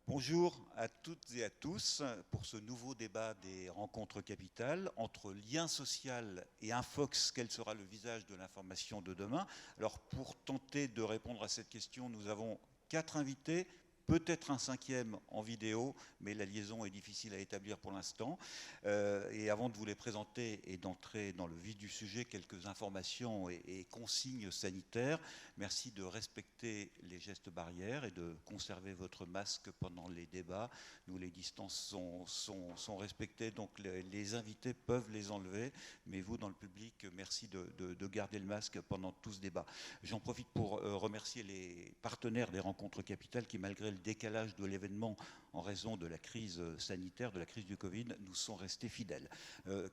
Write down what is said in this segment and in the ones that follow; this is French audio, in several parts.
Bonjour à toutes et à tous pour ce nouveau débat des rencontres capitales entre lien social et Infox, quel sera le visage de l'information de demain? Alors pour tenter de répondre à cette question, nous avons 4 invités, peut-être un 5e en vidéo, mais la liaison est difficile à établir pour l'instant. Et avant de vous les présenter et d'entrer dans le vif du sujet, quelques informations et consignes sanitaires. Merci de respecter les gestes barrières et de conserver votre masque pendant les débats. Nous, les distances sont respectées, donc les invités peuvent les enlever, mais vous, dans le public, merci de garder le masque pendant tout ce débat. J'en profite pour remercier les partenaires des rencontres capitales qui, malgré le décalage de l'événement en raison de la crise sanitaire, de la crise du Covid, nous sont restés fidèles.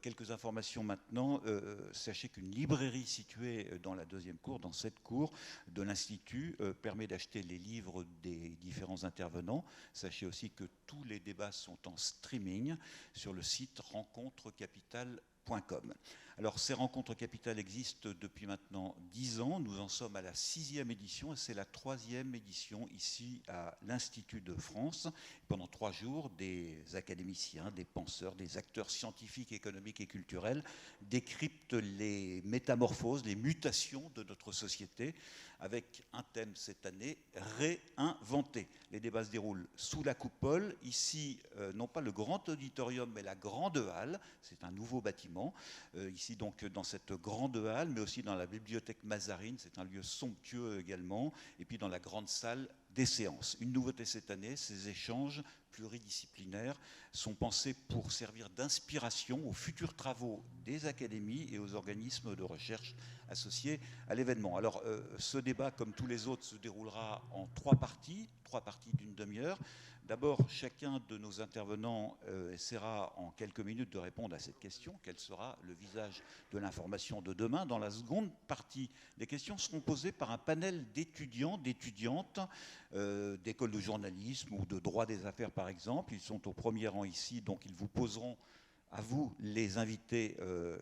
Quelques informations maintenant. Sachez qu'une librairie située dans la deuxième cour, dans cette cour de l'Institut, permet d'acheter les livres des différents intervenants. Sachez aussi que tous les débats sont en streaming sur le site rencontrecapitale.com. Alors, ces rencontres capitales existent depuis maintenant 10 ans. Nous en sommes à la 6e édition et c'est la 3e édition ici à l'Institut de France. Pendant 3 jours, des académiciens, des penseurs, des acteurs scientifiques, économiques et culturels décryptent les métamorphoses, les mutations de notre société avec un thème cette année, réinventer. Les débats se déroulent sous la coupole, ici, non pas le grand auditorium, mais la grande halle. C'est un nouveau bâtiment. Ici, donc, dans cette grande halle, mais aussi dans la bibliothèque Mazarine. C'est un lieu somptueux également. Et puis dans la grande salle des séances. Une nouveauté cette année, ces échanges pluridisciplinaires sont pensés pour servir d'inspiration aux futurs travaux des académies et aux organismes de recherche associés à l'événement. Alors, ce débat, comme tous les autres, se déroulera en 3 parties d'une demi-heure. D'abord, chacun de nos intervenants essaiera en quelques minutes de répondre à cette question. Quel sera le visage de l'information de demain? Dans la seconde partie, les questions seront posées par un panel d'étudiants, d'étudiantes, d'écoles de journalisme ou de droit des affaires, par exemple. Ils sont au premier rang ici, donc ils vous poseront à vous, les invités,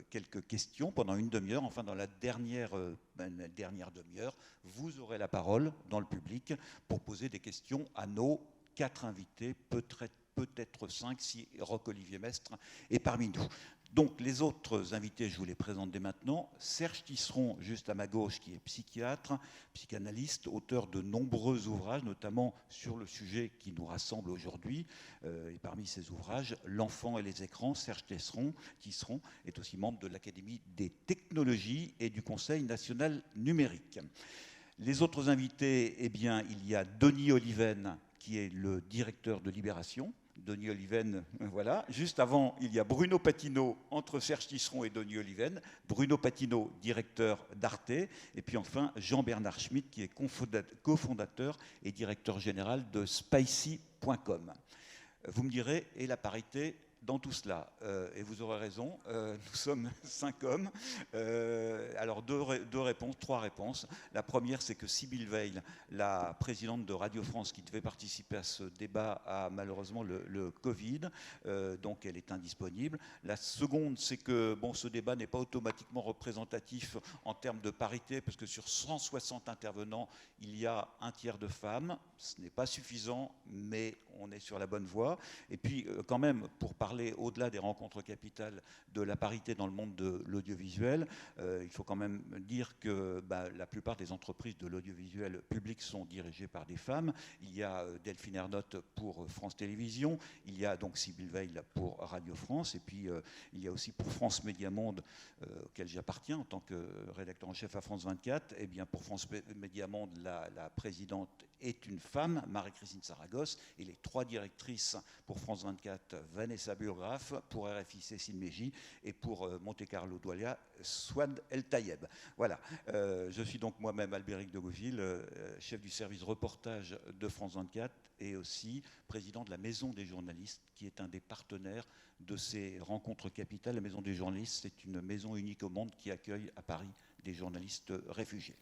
quelques questions pendant une demi-heure. Enfin, dans la dernière demi-heure, vous aurez la parole dans le public pour poser des questions à nos 4 invités, peut-être 5 si Roch-Olivier Mestre est parmi nous. Donc les autres invités, je vous les présente dès maintenant. Serge Tisseron, juste à ma gauche, qui est psychiatre, psychanalyste, auteur de nombreux ouvrages, notamment sur le sujet qui nous rassemble aujourd'hui. Et parmi ces ouvrages, L'enfant et les écrans. Serge Tisseron est aussi membre de l'Académie des technologies et du Conseil national numérique. Les autres invités, eh bien, il y a Denis Oliven, qui est le directeur de Libération. Denis Oliven, voilà. Juste avant, il y a Bruno Patino, entre Serge Tisseron et Denis Oliven. Bruno Patino, directeur d'Arte. Et puis enfin, Jean-Bernard Schmitt, qui est cofondateur et directeur général de Spicy.com. Vous me direz, et la parité dans tout cela, et vous aurez raison, nous sommes 5 hommes. Alors 3 réponses. La première, c'est que Sybille Veil, la présidente de Radio France qui devait participer à ce débat, a malheureusement le Covid, donc elle est indisponible. La seconde, c'est que ce débat n'est pas automatiquement représentatif en termes de parité, parce que sur 160 intervenants, il y a un tiers de femmes. Ce n'est pas suffisant, mais on est sur la bonne voie. Et puis, quand même, pour parler au-delà des rencontres capitales de la parité dans le monde de l'audiovisuel, il faut quand même dire que la plupart des entreprises de l'audiovisuel public sont dirigées par des femmes. Il y a Delphine Ernotte pour France Télévisions, il y a donc Sybille Veil pour Radio France, et puis il y a aussi pour France Média Monde, auquel j'appartiens en tant que rédacteur en chef à France 24, et bien pour France Média Monde, la présidente est une femme, Marie-Christine Saragosse, et les 3 directrices pour France 24, Vanessa Burgraff, pour RFI, Cécile Mégy, et pour Monte Carlo Doualia, Swad El Tayeb. Voilà. Je suis donc moi-même Albéric de Gauville, chef du service reportage de France 24 et aussi président de la Maison des journalistes, qui est un des partenaires de ces rencontres capitales. La Maison des journalistes, c'est une maison unique au monde qui accueille à Paris des journalistes réfugiés.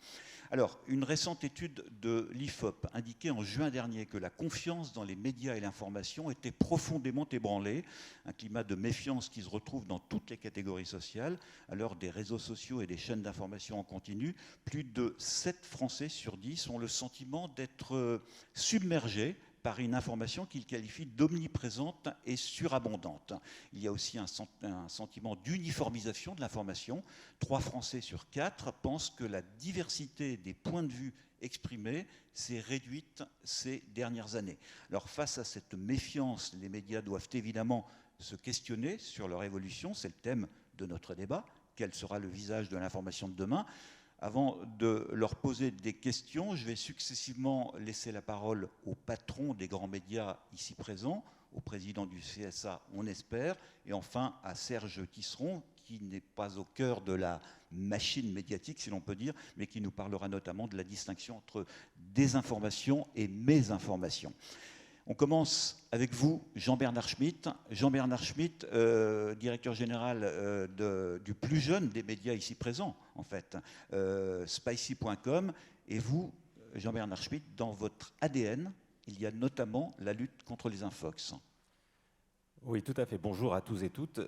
Alors, une récente étude de l'IFOP indiquait en juin dernier que la confiance dans les médias et l'information était profondément ébranlée, un climat de méfiance qui se retrouve dans toutes les catégories sociales. À l'heure des réseaux sociaux et des chaînes d'information en continu, plus de 7 Français sur 10 ont le sentiment d'être submergés par une information qu'il qualifie d'omniprésente et surabondante. Il y a aussi un sentiment d'uniformisation de l'information. 3 Français sur 4 pensent que la diversité des points de vue exprimée s'est réduite ces dernières années. Alors face à cette méfiance, les médias doivent évidemment se questionner sur leur évolution. C'est le thème de notre débat. Quel sera le visage de l'information de demain? Avant de leur poser des questions, je vais successivement laisser la parole au patron des grands médias ici présents, au président du CSA, on espère, et enfin à Serge Tisseron, qui n'est pas au cœur de la machine médiatique, si l'on peut dire, mais qui nous parlera notamment de la distinction entre désinformation et mésinformation. On commence avec vous, Jean-Bernard Schmitt. Jean-Bernard Schmitt, directeur général du plus jeune des médias ici présents, en fait, Spicy.com. Et vous, Jean-Bernard Schmitt, dans votre ADN, il y a notamment la lutte contre les infox. Oui, tout à fait. Bonjour à tous et toutes.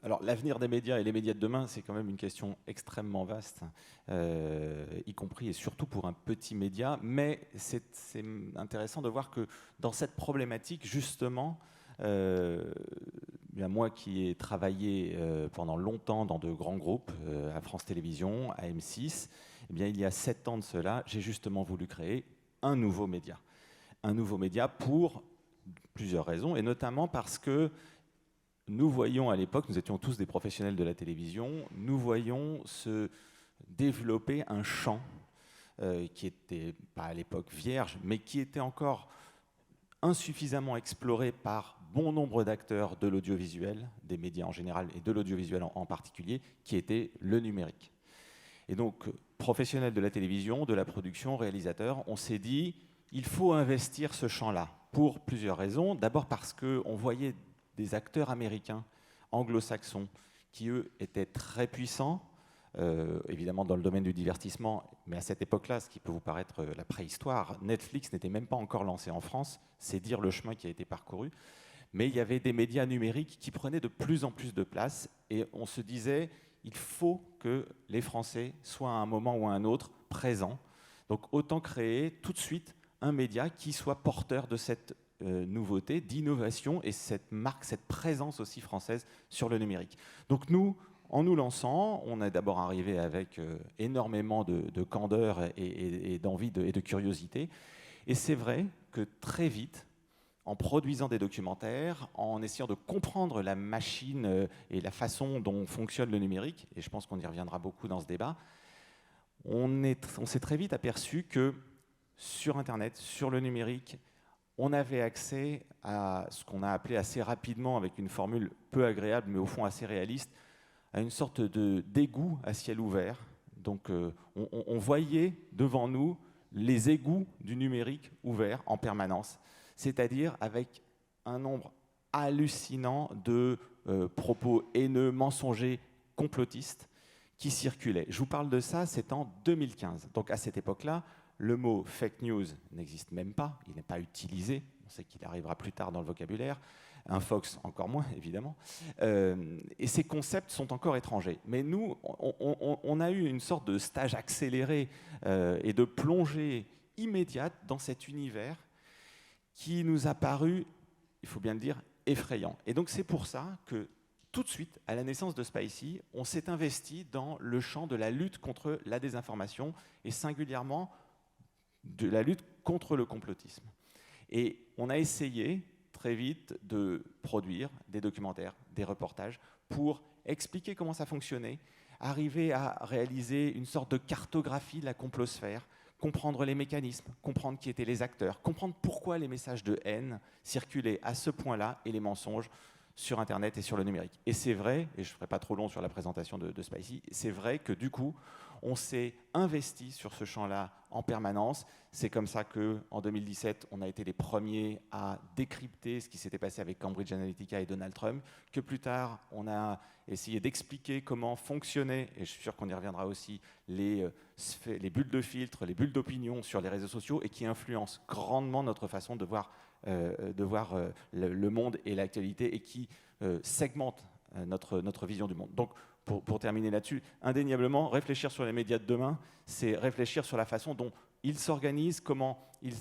Alors, l'avenir des médias et les médias de demain, c'est quand même une question extrêmement vaste, y compris et surtout pour un petit média. Mais c'est intéressant de voir que dans cette problématique, justement, moi qui ai travaillé pendant longtemps dans de grands groupes, à France Télévisions, à M6, eh bien, il y a 7 ans de cela, j'ai justement voulu créer un nouveau média. Un nouveau média pour plusieurs raisons, et notamment parce que nous voyons à l'époque, nous étions tous des professionnels de la télévision, nous voyons se développer un champ qui était, pas à l'époque vierge, mais qui était encore insuffisamment exploré par bon nombre d'acteurs de l'audiovisuel, des médias en général et de l'audiovisuel en particulier, qui était le numérique. Et donc, professionnels de la télévision, de la production, réalisateurs, on s'est dit, il faut investir ce champ-là, pour plusieurs raisons. D'abord parce qu'on voyait des acteurs américains, anglo-saxons, qui eux étaient très puissants, évidemment dans le domaine du divertissement, mais à cette époque-là, ce qui peut vous paraître la préhistoire, Netflix n'était même pas encore lancé en France, c'est dire le chemin qui a été parcouru, mais il y avait des médias numériques qui prenaient de plus en plus de place, et on se disait, il faut que les Français soient à un moment ou à un autre présents, donc autant créer tout de suite un média qui soit porteur de cette nouveauté, d'innovation et cette marque, cette présence aussi française sur le numérique. Donc nous, en nous lançant, on est d'abord arrivé avec énormément de candeur et d'envie et de curiosité. Et c'est vrai que très vite, en produisant des documentaires, en essayant de comprendre la machine et la façon dont fonctionne le numérique, et je pense qu'on y reviendra beaucoup dans ce débat, on s'est très vite aperçu que sur Internet, sur le numérique, on avait accès à ce qu'on a appelé assez rapidement, avec une formule peu agréable, mais au fond assez réaliste, à une sorte d'égout à ciel ouvert. Donc on voyait devant nous les égouts du numérique ouverts en permanence, c'est-à-dire avec un nombre hallucinant de propos haineux, mensongers, complotistes qui circulaient. Je vous parle de ça, c'est en 2015. Donc à cette époque-là, le mot fake news n'existe même pas, il n'est pas utilisé, on sait qu'il arrivera plus tard dans le vocabulaire, un Fox encore moins évidemment, et ces concepts sont encore étrangers. Mais nous, on a eu une sorte de stage accéléré et de plongée immédiate dans cet univers qui nous a paru, il faut bien le dire, effrayant. Et donc c'est pour ça que tout de suite, à la naissance de Spicy, on s'est investi dans le champ de la lutte contre la désinformation et singulièrement de la lutte contre le complotisme. Et on a essayé très vite de produire des documentaires, des reportages pour expliquer comment ça fonctionnait, arriver à réaliser une sorte de cartographie de la complosphère, comprendre les mécanismes, comprendre qui étaient les acteurs, comprendre pourquoi les messages de haine circulaient à ce point-là et les mensonges sur Internet et sur le numérique. Et c'est vrai, et je ne ferai pas trop long sur la présentation de Spicy, c'est vrai que du coup, on s'est investi sur ce champ-là en permanence. C'est comme ça qu'en 2017, on a été les premiers à décrypter ce qui s'était passé avec Cambridge Analytica et Donald Trump, que plus tard, on a essayé d'expliquer comment fonctionnaient, et je suis sûr qu'on y reviendra aussi, les bulles de filtre, les bulles d'opinion sur les réseaux sociaux, et qui influencent grandement notre façon de voir le monde et l'actualité, et qui segmentent notre vision du monde. Donc, pour terminer là-dessus, indéniablement, réfléchir sur les médias de demain, c'est réfléchir sur la façon dont il s'organise, comment il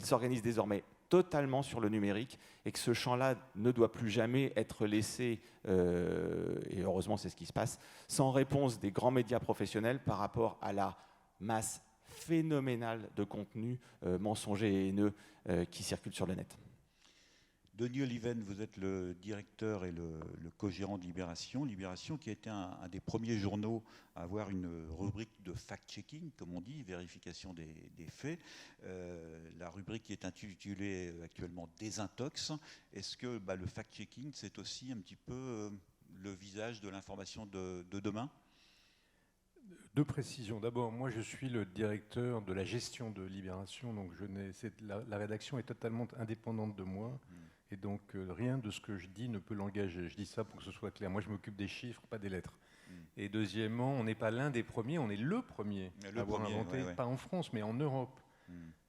s'organise désormais totalement sur le numérique, et que ce champ-là ne doit plus jamais être laissé, et heureusement c'est ce qui se passe, sans réponse des grands médias professionnels par rapport à la masse phénoménale de contenus mensongers et haineux qui circulent sur le net. Denis Oliven, vous êtes le directeur et le co-gérant de Libération. Libération qui a été un des premiers journaux à avoir une rubrique de fact-checking, comme on dit, vérification des faits. La rubrique qui est intitulée actuellement Désintox. Est-ce que le fact-checking, c'est aussi un petit peu le visage de l'information de demain ? Deux précisions. D'abord, moi je suis le directeur de la gestion de Libération, donc la rédaction est totalement indépendante de moi. Et donc, rien de ce que je dis ne peut l'engager. Je dis ça pour que ce soit clair. Moi, je m'occupe des chiffres, pas des lettres. Et deuxièmement, on n'est pas l'un des premiers, on est le premier à avoir inventé, pas en France, mais en Europe,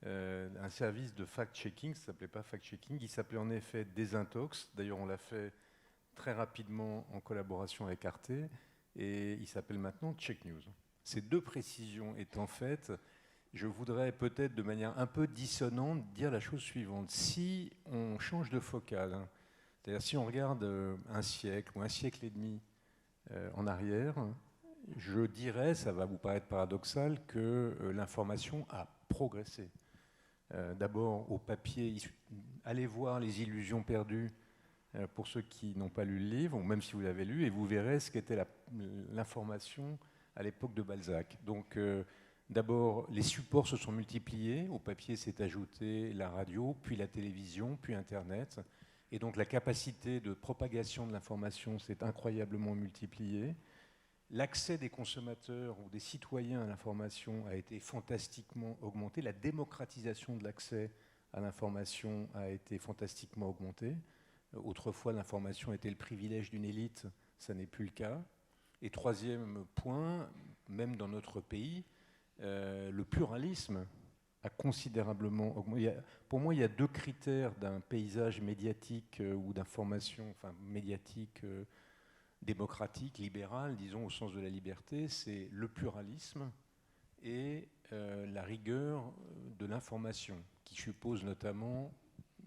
un service de fact-checking. Ça ne s'appelait pas fact-checking, il s'appelait en effet Désintox. D'ailleurs, on l'a fait très rapidement en collaboration avec Arte. Et il s'appelle maintenant Check News. Ces deux précisions étant faites, je voudrais peut-être de manière un peu dissonante dire la chose suivante. Si on change de focale, c'est-à-dire si on regarde un siècle ou un siècle et demi en arrière, je dirais, ça va vous paraître paradoxal, que l'information a progressé. D'abord au papier, allez voir Les Illusions perdues pour ceux qui n'ont pas lu le livre, ou même si vous l'avez lu, et vous verrez ce qu'était l'information à l'époque de Balzac. Donc, d'abord, les supports se sont multipliés. Au papier s'est ajouté la radio, puis la télévision, puis Internet. Et donc, la capacité de propagation de l'information s'est incroyablement multipliée. L'accès des consommateurs ou des citoyens à l'information a été fantastiquement augmenté. La démocratisation de l'accès à l'information a été fantastiquement augmentée. Autrefois, l'information était le privilège d'une élite, ça n'est plus le cas. Et troisième point, même dans notre pays, le pluralisme a considérablement augmenté. Pour moi, il y a deux critères d'un paysage médiatique ou d'information, enfin médiatique, démocratique, libéral, disons au sens de la liberté, c'est le pluralisme et la rigueur de l'information, qui suppose notamment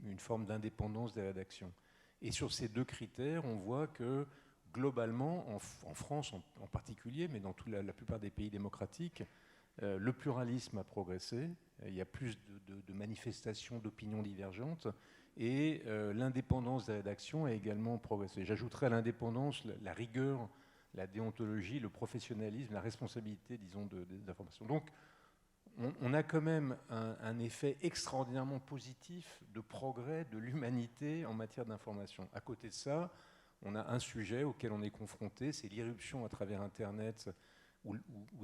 une forme d'indépendance des rédactions. Et sur ces deux critères, on voit que globalement, en France en particulier, mais dans la plupart des pays démocratiques, le pluralisme a progressé. Il y a plus de manifestations d'opinions divergentes et l'indépendance des rédactions a également progressé. J'ajouterais à l'indépendance la rigueur, la déontologie, le professionnalisme, la responsabilité, disons, des informations. Donc, on a quand même un effet extraordinairement positif de progrès de l'humanité en matière d'information. À côté de ça, on a un sujet auquel on est confronté, c'est l'irruption à travers Internet, ou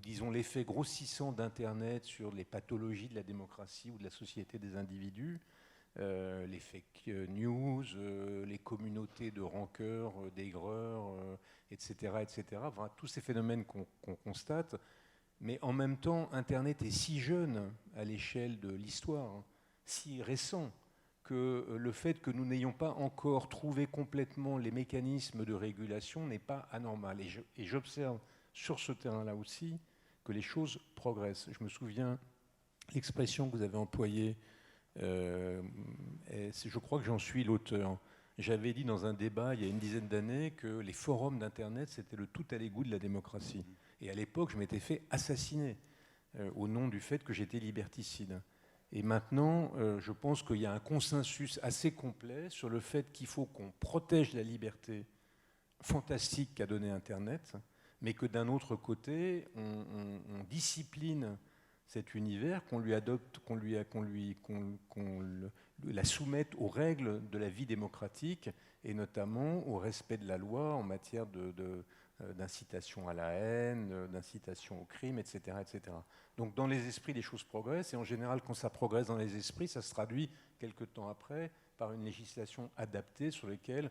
disons l'effet grossissant d'Internet sur les pathologies de la démocratie ou de la société des individus, les fake news, les communautés de rancœur, d'aigreur, etc., etc. Enfin, tous ces phénomènes qu'on constate. Mais en même temps, Internet est si jeune à l'échelle de l'histoire, si récent, que le fait que nous n'ayons pas encore trouvé complètement les mécanismes de régulation n'est pas anormal. Et j'observe sur ce terrain-là aussi que les choses progressent. Je me souviens, l'expression que vous avez employée, je crois que j'en suis l'auteur. J'avais dit dans un débat il y a une dizaine d'années que les forums d'Internet, c'était le tout à l'égout de la démocratie. Et à l'époque, je m'étais fait assassiner au nom du fait que j'étais liberticide. Et maintenant, je pense qu'il y a un consensus assez complet sur le fait qu'il faut qu'on protège la liberté fantastique qu'a donnée Internet, mais que d'un autre côté, on discipline cet univers, qu'on lui adopte, qu'on la soumette aux règles de la vie démocratique et notamment au respect de la loi en matière d'incitation à la haine, d'incitation au crime, etc., etc. Donc dans les esprits, les choses progressent, et en général, quand ça progresse dans les esprits, ça se traduit quelque temps après par une législation adaptée sur laquelle,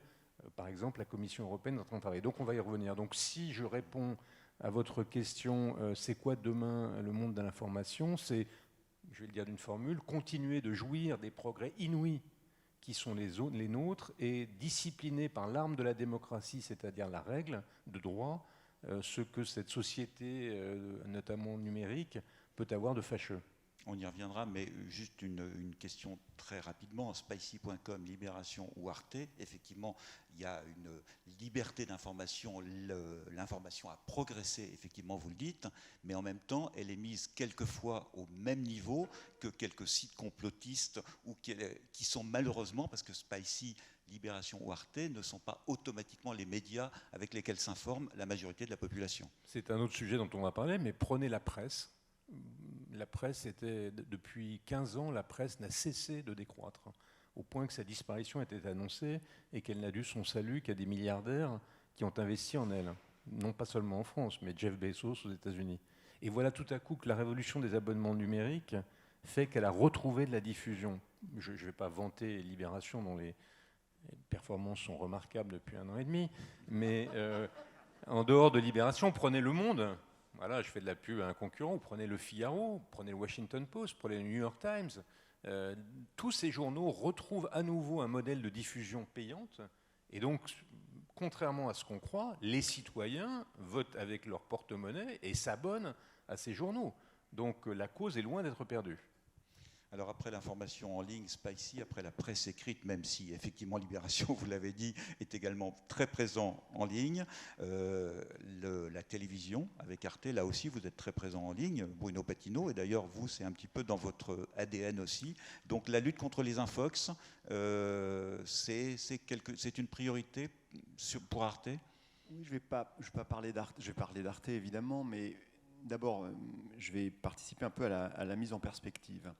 par exemple, la Commission européenne est en train de travailler. Donc on va y revenir. Donc si je réponds à votre question, c'est quoi demain le monde de l'information ? C'est, je vais le dire d'une formule, continuer de jouir des progrès inouïs qui sont les nôtres et discipliner par l'arme de la démocratie, c'est-à-dire la règle de droit, ce que cette société, notamment numérique, peut avoir de fâcheux. On y reviendra, mais juste une question très rapidement. Spicy.com, Libération ou Arte, effectivement, il y a une liberté d'information. L'information a progressé, effectivement, vous le dites, mais en même temps, elle est mise quelquefois au même niveau que quelques sites complotistes ou qui sont malheureusement, parce que Spicy, Libération ou Arte ne sont pas automatiquement les médias avec lesquels s'informe la majorité de la population. C'est un autre sujet dont on va parler, mais prenez la presse. La presse depuis 15 ans, la presse n'a cessé de décroître, au point que sa disparition était annoncée et qu'elle n'a dû son salut qu'à des milliardaires qui ont investi en elle. Non pas seulement en France, mais Jeff Bezos aux États-Unis. Et voilà tout à coup que la révolution des abonnements numériques fait qu'elle a retrouvé de la diffusion. Je ne vais pas vanter Libération, dont les performances sont remarquables depuis 1 an et demi, mais en dehors de Libération, prenez Le Monde. Voilà, je fais de la pub à un concurrent. Vous prenez le Figaro, prenez le Washington Post, prenez le New York Times. Tous ces journaux retrouvent à nouveau un modèle de diffusion payante. Et donc, contrairement à ce qu'on croit, les citoyens votent avec leur porte-monnaie et s'abonnent à ces journaux. Donc, la cause est loin d'être perdue. Alors après l'information en ligne, Spicy, après la presse écrite, même si effectivement Libération, vous l'avez dit, est également très présent en ligne, la télévision avec Arte, là aussi vous êtes très présent en ligne, Bruno Patino, et d'ailleurs vous c'est un petit peu dans votre ADN aussi. Donc la lutte contre les infox, c'est une priorité pour Arte? Oui, je vais pas parler d'Arte, je vais parler d'Arte évidemment, mais d'abord je vais participer un peu à la mise en perspective.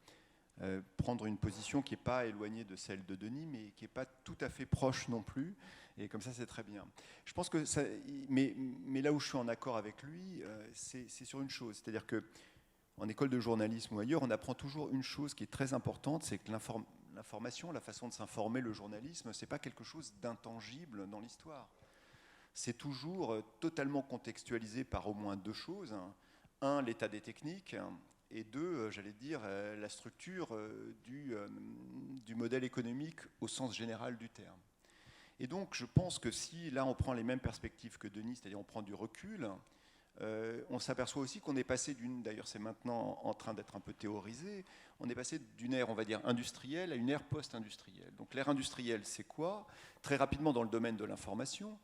Prendre une position qui n'est pas éloignée de celle de Denis, mais qui n'est pas tout à fait proche non plus. Et comme ça, c'est très bien. Je pense que ça, mais là où je suis en accord avec lui, c'est sur une chose. C'est-à-dire qu'en école de journalisme ou ailleurs, on apprend toujours une chose qui est très importante, c'est que l'information, la façon de s'informer, le journalisme, ce n'est pas quelque chose d'intangible dans l'histoire. C'est toujours totalement contextualisé par au moins 2 choses. Un, l'état des techniques, et 2, j'allais dire, la structure du modèle économique au sens général du terme. Et donc, je pense que si, là, on prend les mêmes perspectives que Denis, c'est-à-dire on prend du recul, on s'aperçoit aussi qu'on est passé d'ailleurs c'est maintenant en train d'être un peu théorisé, on est passé d'une ère, on va dire, industrielle à une ère post-industrielle. Donc l'ère industrielle, c'est quoi? Très rapidement dans le domaine de l'information,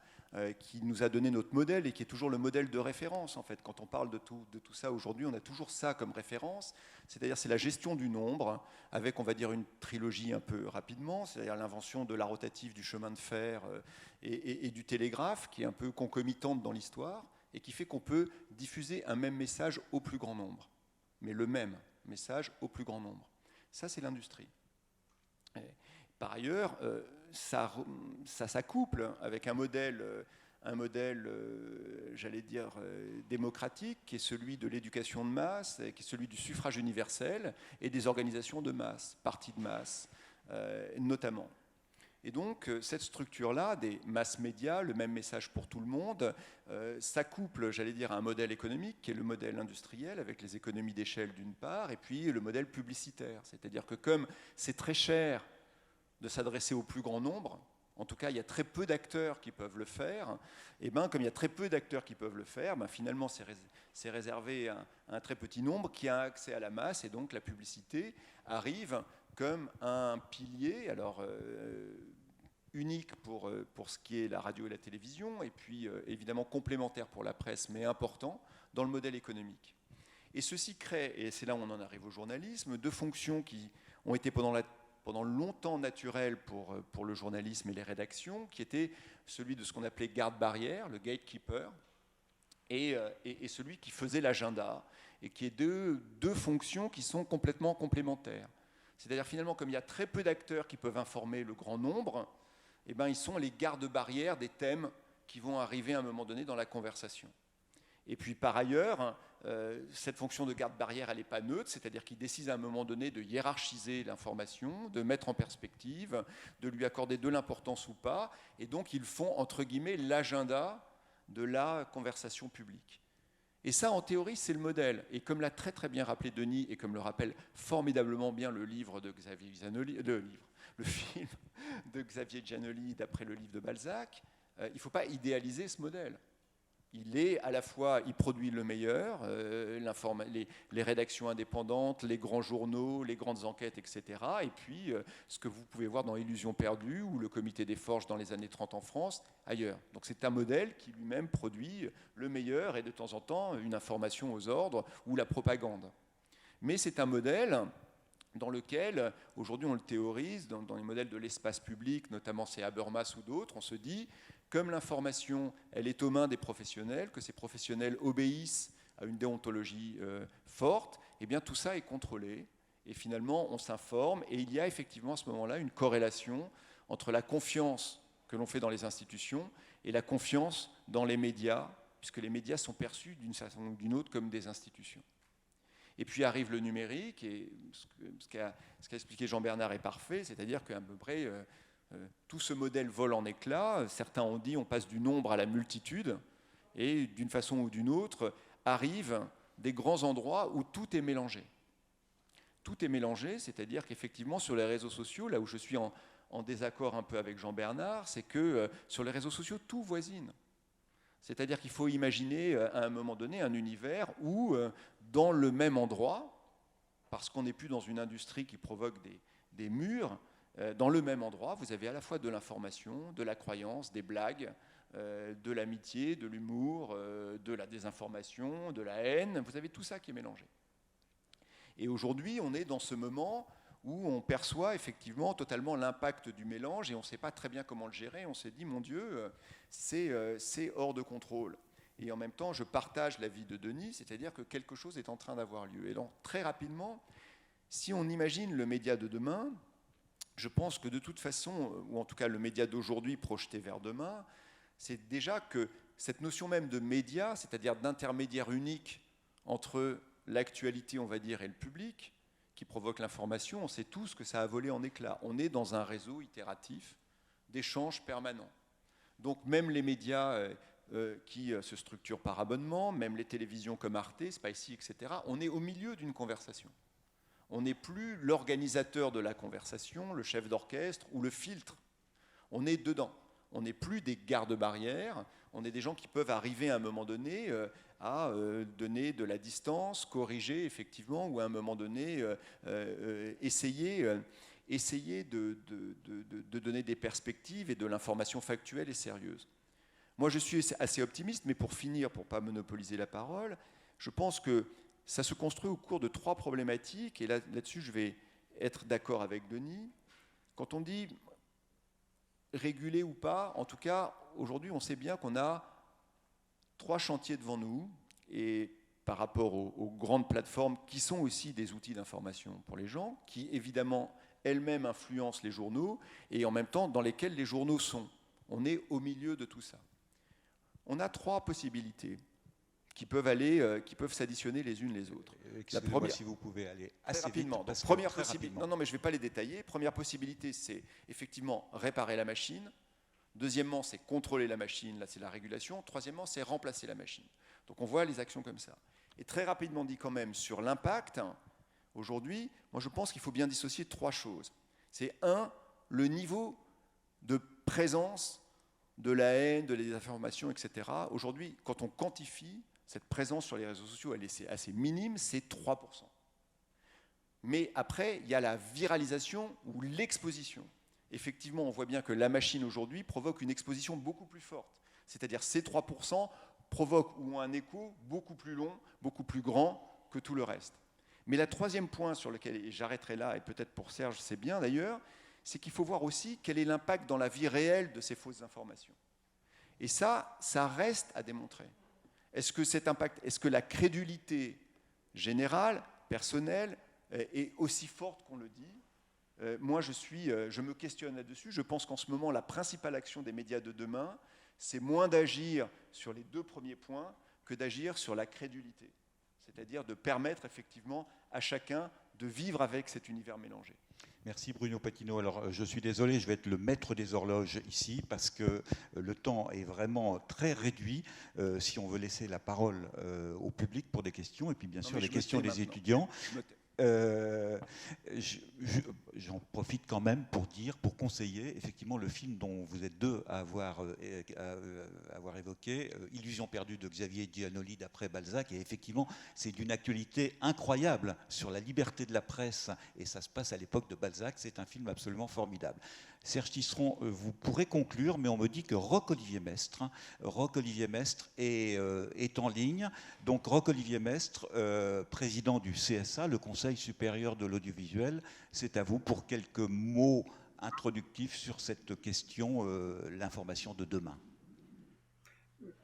qui nous a donné notre modèle et qui est toujours le modèle de référence en fait. Quand on parle de tout ça aujourd'hui, on a toujours ça comme référence, c'est-à-dire c'est la gestion du nombre avec, on va dire, une trilogie un peu rapidement, c'est-à-dire l'invention de la rotative, du chemin de fer et du télégraphe qui est un peu concomitante dans l'histoire et qui fait qu'on peut diffuser un même message au plus grand nombre, mais le même message au plus grand nombre. Ça, c'est l'industrie. Par ailleurs, ça s'accouple avec un modèle, j'allais dire, démocratique, qui est celui de l'éducation de masse, qui est celui du suffrage universel et des organisations de masse, partis de masse, notamment. Et donc, cette structure-là, des masses médias, le même message pour tout le monde, s'accouple, j'allais dire, à un modèle économique, qui est le modèle industriel, avec les économies d'échelle d'une part, et puis le modèle publicitaire. C'est-à-dire que comme c'est très cher de s'adresser au plus grand nombre, en tout cas, il y a très peu d'acteurs qui peuvent le faire, et bien, comme il y a très peu d'acteurs qui peuvent le faire, ben, finalement, c'est réservé à un très petit nombre qui a accès à la masse, et donc la publicité arrive comme un pilier, alors unique pour ce qui est la radio et la télévision, et puis évidemment complémentaire pour la presse, mais important dans le modèle économique. Et ceci crée, et c'est là où on en arrive au journalisme, 2 fonctions qui ont été pendant longtemps naturelles pour le journalisme et les rédactions, qui étaient celui de ce qu'on appelait garde-barrière, le gatekeeper, et celui qui faisait l'agenda, et qui est deux fonctions qui sont complètement complémentaires. C'est-à-dire finalement, comme il y a très peu d'acteurs qui peuvent informer le grand nombre, eh ben, ils sont les garde-barrières des thèmes qui vont arriver à un moment donné dans la conversation. Et puis par ailleurs, cette fonction de garde-barrière, elle n'est pas neutre, c'est-à-dire qu'ils décident à un moment donné de hiérarchiser l'information, de mettre en perspective, de lui accorder de l'importance ou pas, et donc ils font, entre guillemets, l'agenda de la conversation publique. Et ça, en théorie, c'est le modèle. Et comme l'a très très bien rappelé Denis, et comme le rappelle formidablement bien le livre de Xavier Giannoli, le film de Xavier Giannoli d'après le livre de Balzac, il ne faut pas idéaliser ce modèle. il produit le meilleur, les rédactions indépendantes, les grands journaux, les grandes enquêtes, etc. Et puis, ce que vous pouvez voir dans Illusions perdues ou le Comité des Forges dans les années 30 en France, ailleurs. Donc c'est un modèle qui lui-même produit le meilleur et de temps en temps une information aux ordres ou la propagande. Mais c'est un modèle dans lequel, aujourd'hui on le théorise, dans les modèles de l'espace public, notamment c'est Habermas ou d'autres, on se dit, comme l'information, elle est aux mains des professionnels, que ces professionnels obéissent à une déontologie forte, eh bien tout ça est contrôlé, et finalement on s'informe, et il y a effectivement à ce moment-là une corrélation entre la confiance que l'on fait dans les institutions et la confiance dans les médias, puisque les médias sont perçus d'une façon ou d'une autre comme des institutions. Et puis arrive le numérique, et ce qu'a expliqué Jean-Bernard est parfait, c'est-à-dire qu'à peu près tout ce modèle vole en éclats. Certains ont dit on passe du nombre à la multitude, et d'une façon ou d'une autre arrivent des grands endroits où tout est mélangé. Tout est mélangé, c'est-à-dire qu'effectivement sur les réseaux sociaux, là où je suis en désaccord un peu avec Jean-Bernard, c'est que sur les réseaux sociaux, tout voisine. C'est-à-dire qu'il faut imaginer à un moment donné un univers où, dans le même endroit, parce qu'on n'est plus dans une industrie qui provoque des murs, dans le même endroit, vous avez à la fois de l'information, de la croyance, des blagues, de l'amitié, de l'humour, de la désinformation, de la haine. Vous avez tout ça qui est mélangé. Et aujourd'hui, on est dans ce moment où on perçoit effectivement totalement l'impact du mélange et on ne sait pas très bien comment le gérer. On s'est dit, mon Dieu, c'est hors de contrôle. Et en même temps, je partage l'avis de Denis, c'est-à-dire que quelque chose est en train d'avoir lieu. Et donc, très rapidement, si on imagine le média de demain, je pense que de toute façon, ou en tout cas le média d'aujourd'hui projeté vers demain, c'est déjà que cette notion même de média, c'est-à-dire d'intermédiaire unique entre l'actualité, on va dire, et le public, qui provoque l'information, on sait tous que ça a volé en éclats. On est dans un réseau itératif d'échanges permanents. Donc même les médias qui se structurent par abonnement, même les télévisions comme Arte, Spicy, etc., on est au milieu d'une conversation. On n'est plus l'organisateur de la conversation, le chef d'orchestre ou le filtre. On est dedans. On n'est plus des gardes-barrières. On est des gens qui peuvent arriver à un moment donné à donner de la distance, corriger effectivement, ou à un moment donné essayer de donner des perspectives et de l'information factuelle et sérieuse. Moi, je suis assez optimiste, mais pour finir, pour ne pas monopoliser la parole, je pense que ça se construit au cours de 3 problématiques, et là-dessus, je vais être d'accord avec Denis. Quand on dit réguler ou pas, en tout cas, aujourd'hui, on sait bien qu'on a 3 chantiers devant nous, et par rapport aux grandes plateformes qui sont aussi des outils d'information pour les gens, qui évidemment elles-mêmes influencent les journaux, et en même temps dans lesquels les journaux sont. On est au milieu de tout ça. On a 3 possibilités qui peuvent s'additionner les unes les autres. La première, si vous pouvez aller assez rapidement. Vite, Première possibilité. Non, mais je ne vais pas les détailler. Première possibilité, c'est effectivement réparer la machine. Deuxièmement, c'est contrôler la machine. Là, c'est la régulation. Troisièmement, c'est remplacer la machine. Donc, on voit les actions comme ça. Et très rapidement dit quand même sur l'impact. Aujourd'hui, moi, je pense qu'il faut bien dissocier 3 choses. C'est 1, le niveau de présence de la haine, de la désinformation, etc. Aujourd'hui, quand on quantifie, cette présence sur les réseaux sociaux, elle est assez minime, c'est 3%. Mais après, il y a la viralisation ou l'exposition. Effectivement, on voit bien que la machine aujourd'hui provoque une exposition beaucoup plus forte. C'est-à-dire ces 3% provoquent ou ont un écho beaucoup plus long, beaucoup plus grand que tout le reste. Mais le 3e point sur lequel, et j'arrêterai là, et peut-être pour Serge c'est bien d'ailleurs, c'est qu'il faut voir aussi quel est l'impact dans la vie réelle de ces fausses informations. Et ça reste à démontrer. Est-ce que cet impact, est-ce que la crédulité générale, personnelle, est aussi forte qu'on le dit ? Moi, je me questionne là-dessus. Je pense qu'en ce moment, la principale action des médias de demain, c'est moins d'agir sur les 2 premiers points que d'agir sur la crédulité. C'est-à-dire de permettre effectivement à chacun de vivre avec cet univers mélangé. Merci Bruno Patino. Alors je suis désolé, je vais être le maître des horloges ici parce que le temps est vraiment très réduit si on veut laisser la parole au public pour des questions et puis bien sûr les questions des étudiants. Euh, J'en profite quand même pour conseiller, effectivement, le film dont vous êtes deux à avoir évoqué, Illusion perdue de Xavier Giannoli d'après Balzac, et effectivement, c'est d'une actualité incroyable sur la liberté de la presse, et ça se passe à l'époque de Balzac, c'est un film absolument formidable. Serge Tisseron, vous pourrez conclure, mais on me dit que Roch-Olivier Mestre est en ligne. Donc Roch-Olivier Mestre, président du CSA, le Conseil supérieur de l'audiovisuel, c'est à vous pour quelques mots introductifs sur cette question, l'information de demain.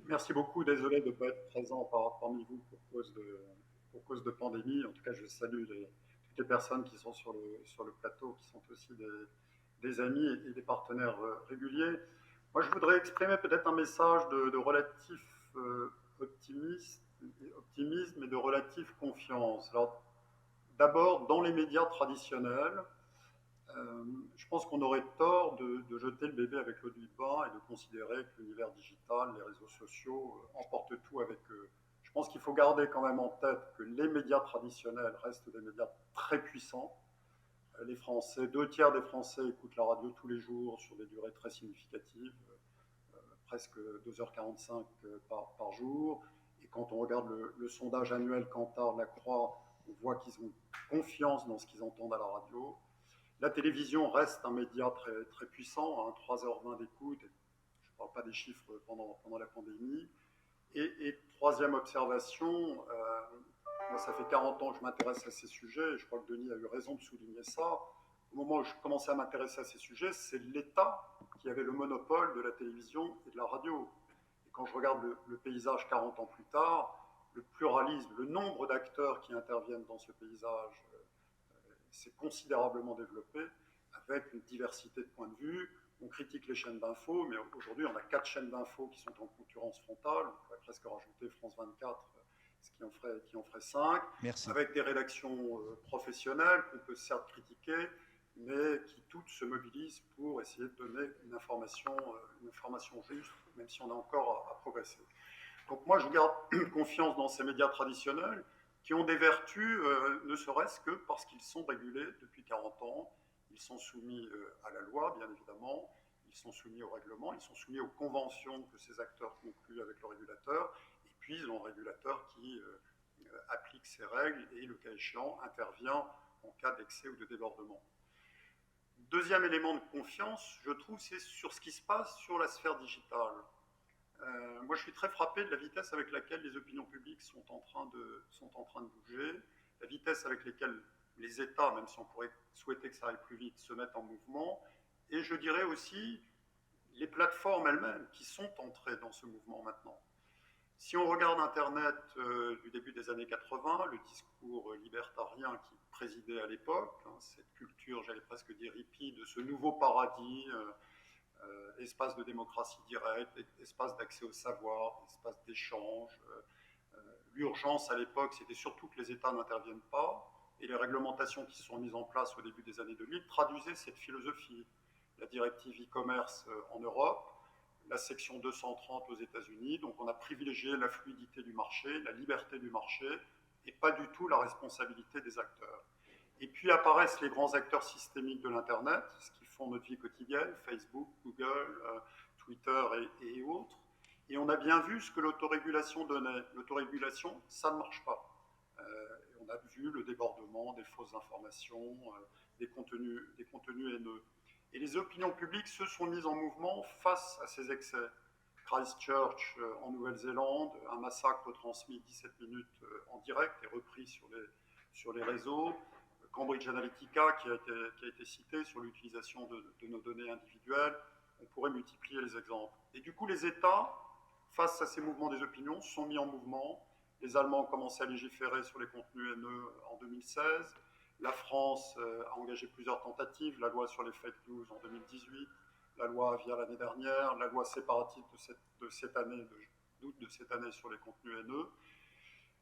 Merci beaucoup. Désolé de ne pas être présent parmi vous pour cause de pandémie. En tout cas, je salue toutes les personnes qui sont sur le plateau, qui sont aussi des amis et des partenaires réguliers. Moi, je voudrais exprimer peut-être un message de relatif optimisme et de relative confiance. Alors, d'abord, dans les médias traditionnels, je pense qu'on aurait tort de jeter le bébé avec l'eau du bain et de considérer que l'univers digital, les réseaux sociaux emportent tout avec eux. Je pense qu'il faut garder quand même en tête que les médias traditionnels restent des médias très puissants. Les Français, 2/3 des Français écoutent la radio tous les jours sur des durées très significatives, presque 2h45 par jour. Et quand on regarde le sondage annuel Kantar de la Croix, on voit qu'ils ont confiance dans ce qu'ils entendent à la radio. La télévision reste un média très, très puissant, 3h20 d'écoute, je ne parle pas des chiffres pendant la pandémie. Et troisième observation, moi ça fait 40 ans que je m'intéresse à ces sujets, et je crois que Denis a eu raison de souligner ça. Au moment où je commençais à m'intéresser à ces sujets, c'est l'État qui avait le monopole de la télévision et de la radio. Et quand je regarde le paysage 40 ans plus tard, le pluralisme, le nombre d'acteurs qui interviennent dans ce paysage s'est considérablement développé, avec une diversité de points de vue. On critique les chaînes d'infos, mais aujourd'hui on a 4 chaînes d'infos qui sont en concurrence frontale. On pourrait presque rajouter France 24, ce qui en ferait 5. Merci. Avec des rédactions professionnelles qu'on peut certes critiquer, mais qui toutes se mobilisent pour essayer de donner une information juste, même si on a encore à progresser. Donc moi je garde confiance dans ces médias traditionnels qui ont des vertus, ne serait-ce que parce qu'ils sont régulés depuis 40 ans. Ils sont soumis à la loi, bien évidemment, ils sont soumis au règlement, ils sont soumis aux conventions que ces acteurs concluent avec le régulateur, et puis ils ont un régulateur qui applique ces règles et, le cas échéant, intervient en cas d'excès ou de débordement. Deuxième élément de confiance, je trouve, c'est sur ce qui se passe sur la sphère digitale. Moi, je suis très frappé de la vitesse avec laquelle les opinions publiques sont en train de bouger, la vitesse avec laquelle les États, même si on pourrait souhaiter que ça aille plus vite, se mettent en mouvement, et je dirais aussi les plateformes elles-mêmes qui sont entrées dans ce mouvement maintenant. Si on regarde Internet du début des années 80, le discours libertarien qui présidait à l'époque, cette culture, j'allais presque dire hippie, de ce nouveau paradis, espace de démocratie directe, espace d'accès au savoir, espace d'échange. L'urgence à l'époque, c'était surtout que les États n'interviennent pas, et les réglementations qui se sont mises en place au début des années 2000 traduisaient cette philosophie. La directive e-commerce en Europe, la section 230 aux États-Unis, donc on a privilégié la fluidité du marché, la liberté du marché, et pas du tout la responsabilité des acteurs. Et puis apparaissent les grands acteurs systémiques de l'Internet, ce qui font notre vie quotidienne, Facebook, Google, Twitter et autres. Et on a bien vu ce que l'autorégulation donnait. L'autorégulation, ça ne marche pas. On a vu le débordement des fausses informations, des contenus haineux. Et les opinions publiques se sont mises en mouvement face à ces excès. Christchurch en Nouvelle-Zélande, un massacre transmis 17 minutes en direct et repris sur les réseaux. Cambridge Analytica qui a été cité sur l'utilisation de nos données individuelles. On pourrait multiplier les exemples. Et du coup, les États, face à ces mouvements des opinions, sont mis en mouvement. Les Allemands ont commencé à légiférer sur les contenus haineux en 2016. La France a engagé plusieurs tentatives, la loi sur les fake news en 2018, la loi Avia l'année dernière, la loi séparatiste d'août de cette année sur les contenus haineux.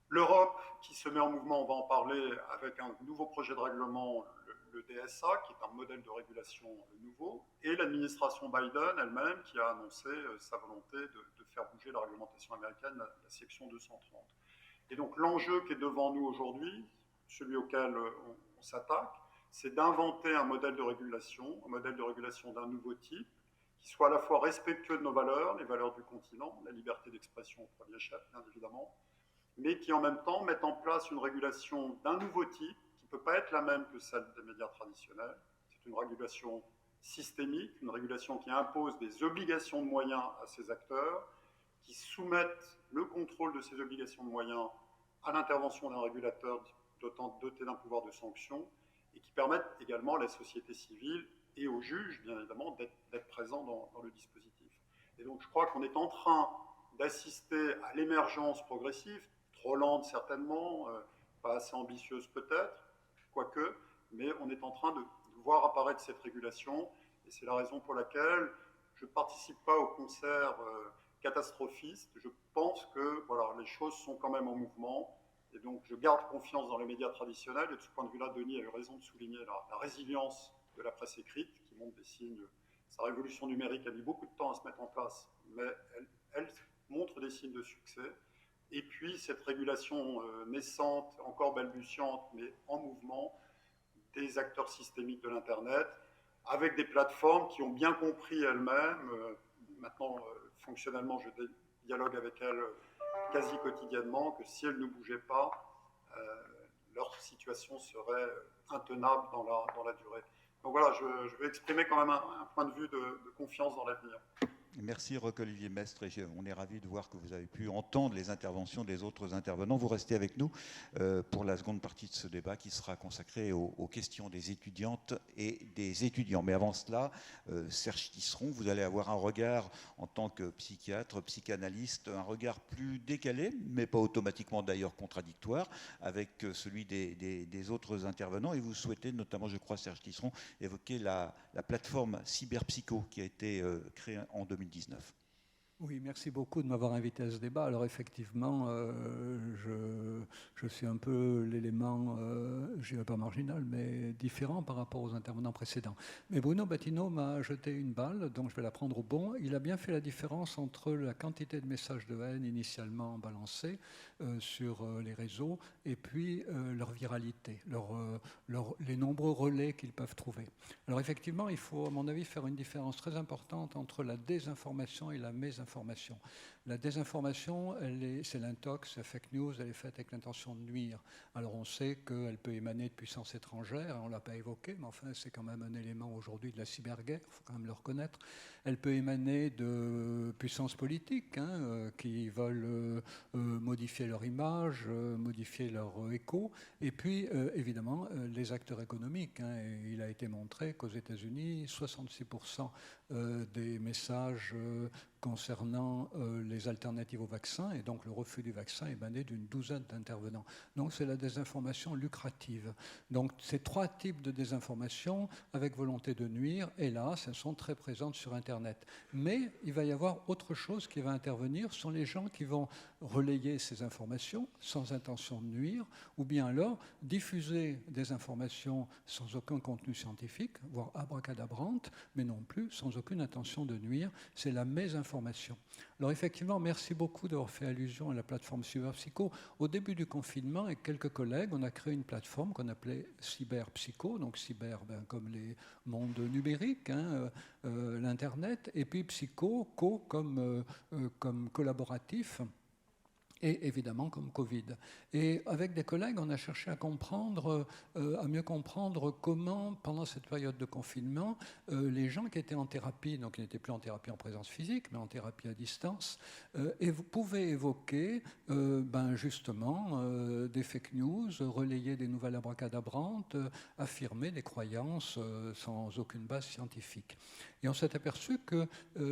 L'Europe qui se met en mouvement, on va en parler, avec un nouveau projet de règlement, le DSA, qui est un modèle de régulation nouveau, et l'administration Biden elle-même qui a annoncé sa volonté de faire bouger la réglementation américaine, la section 230. Et donc l'enjeu qui est devant nous aujourd'hui, celui auquel on s'attaque, c'est d'inventer un modèle de régulation d'un nouveau type, qui soit à la fois respectueux de nos valeurs, les valeurs du continent, la liberté d'expression au premier chef, bien évidemment, mais qui en même temps mette en place une régulation d'un nouveau type, qui ne peut pas être la même que celle des médias traditionnels. C'est une régulation systémique, une régulation qui impose des obligations de moyens à ses acteurs, qui soumettent le contrôle de ces obligations de moyens à l'intervention d'un régulateur doté d'un pouvoir de sanction, et qui permettent également à la société civile et aux juges, bien évidemment, d'être présents dans le dispositif. Et donc je crois qu'on est en train d'assister à l'émergence progressive, trop lente certainement, pas assez ambitieuse peut-être, quoique, mais on est en train de voir apparaître cette régulation, et c'est la raison pour laquelle je ne participe pas au concert catastrophiste. Je pense que voilà, les choses sont quand même en mouvement, et donc je garde confiance dans les médias traditionnels, et de ce point de vue-là, Denis a eu raison de souligner la résilience de la presse écrite, qui montre des signes. Sa révolution numérique a mis beaucoup de temps à se mettre en place, mais elle montre des signes de succès. Et puis cette régulation naissante, encore balbutiante, mais en mouvement, des acteurs systémiques de l'Internet, avec des plateformes qui ont bien compris elles-mêmes. Maintenant, fonctionnellement, je dialogue avec elles quasi quotidiennement, que si elles ne bougeaient pas, leur situation serait intenable dans la durée. Donc voilà, je vais exprimer quand même un point de vue de confiance dans l'avenir. Merci Roch-Olivier Mestre, et on est ravis de voir que vous avez pu entendre les interventions des autres intervenants. Vous restez avec nous pour la seconde partie de ce débat qui sera consacrée aux questions des étudiantes et des étudiants. Mais avant cela, Serge Tisseron, vous allez avoir un regard en tant que psychiatre, psychanalyste, un regard plus décalé, mais pas automatiquement d'ailleurs contradictoire, avec celui des autres intervenants. Et vous souhaitez notamment, je crois, Serge Tisseron, évoquer la plateforme Cyberpsycho qui a été créée en 2019. Oui, merci beaucoup de m'avoir invité à ce débat. Alors effectivement, je suis un peu l'élément, je dirais pas marginal, mais différent par rapport aux intervenants précédents. Mais Bruno Battino m'a jeté une balle, donc je vais la prendre au bon. Il a bien fait la différence entre la quantité de messages de haine initialement balancés sur les réseaux et puis leur viralité, les nombreux relais qu'ils peuvent trouver. Alors effectivement, il faut, à mon avis, faire une différence très importante entre la désinformation et la mésinformation. La désinformation, c'est l'intox, la fake news, elle est faite avec l'intention de nuire. Alors on sait qu'elle peut émaner de puissances étrangères, on ne l'a pas évoqué, mais enfin c'est quand même un élément aujourd'hui de la cyberguerre, il faut quand même le reconnaître. Elle peut émaner de puissances politiques qui veulent modifier leur image, modifier leur écho, et puis évidemment les acteurs économiques. Et il a été montré qu'aux États-Unis, 66% des messages concernant les alternatives au vaccin, et donc le refus du vaccin émané d'une douzaine d'intervenants. Donc c'est la désinformation lucrative. Donc ces trois types de désinformation avec volonté de nuire, hélas, elles sont très présentes sur Internet. Mais il va y avoir autre chose qui va intervenir, ce sont les gens qui vont relayer ces informations sans intention de nuire, ou bien alors diffuser des informations sans aucun contenu scientifique, voire abracadabrante, mais non plus sans aucune intention de nuire. C'est la mésinformation. Alors effectivement, merci beaucoup d'avoir fait allusion à la plateforme Cyberpsycho. Au début du confinement, avec quelques collègues, on a créé une plateforme qu'on appelait Cyberpsycho, donc cyber comme les mondes numériques, l'Internet, et puis psycho, comme collaboratif, et évidemment comme Covid. Et avec des collègues, on a cherché à mieux comprendre comment, pendant cette période de confinement, les gens qui étaient en thérapie, donc qui n'étaient plus en thérapie en présence physique, mais en thérapie à distance, pouvaient évoquer justement des fake news, relayer des nouvelles abracadabrantes, affirmer des croyances sans aucune base scientifique. Et on s'est aperçu que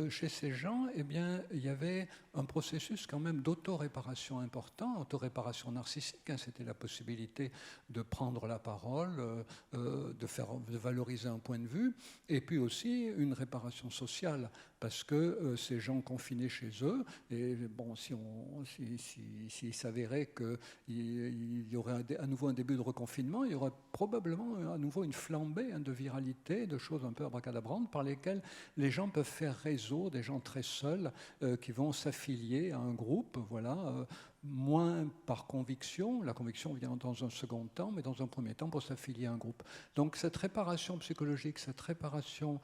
chez ces gens, il y avait un processus quand même d'auto-réparation important, auto-réparation narcissique. C'était la possibilité de prendre la parole, de valoriser un point de vue, et puis aussi une réparation sociale, parce que ces gens confinés chez eux, et bon, s'il s'avérait qu'il y aurait à nouveau un début de reconfinement, il y aurait probablement à nouveau une flambée de viralité, de choses un peu abracadabrantes par lesquelles les gens peuvent faire réseau, des gens très seuls qui vont s'affilier à un groupe, voilà, moins par conviction. La conviction vient dans un second temps, mais dans un premier temps pour s'affilier à un groupe. Donc cette réparation psychologique, cette réparation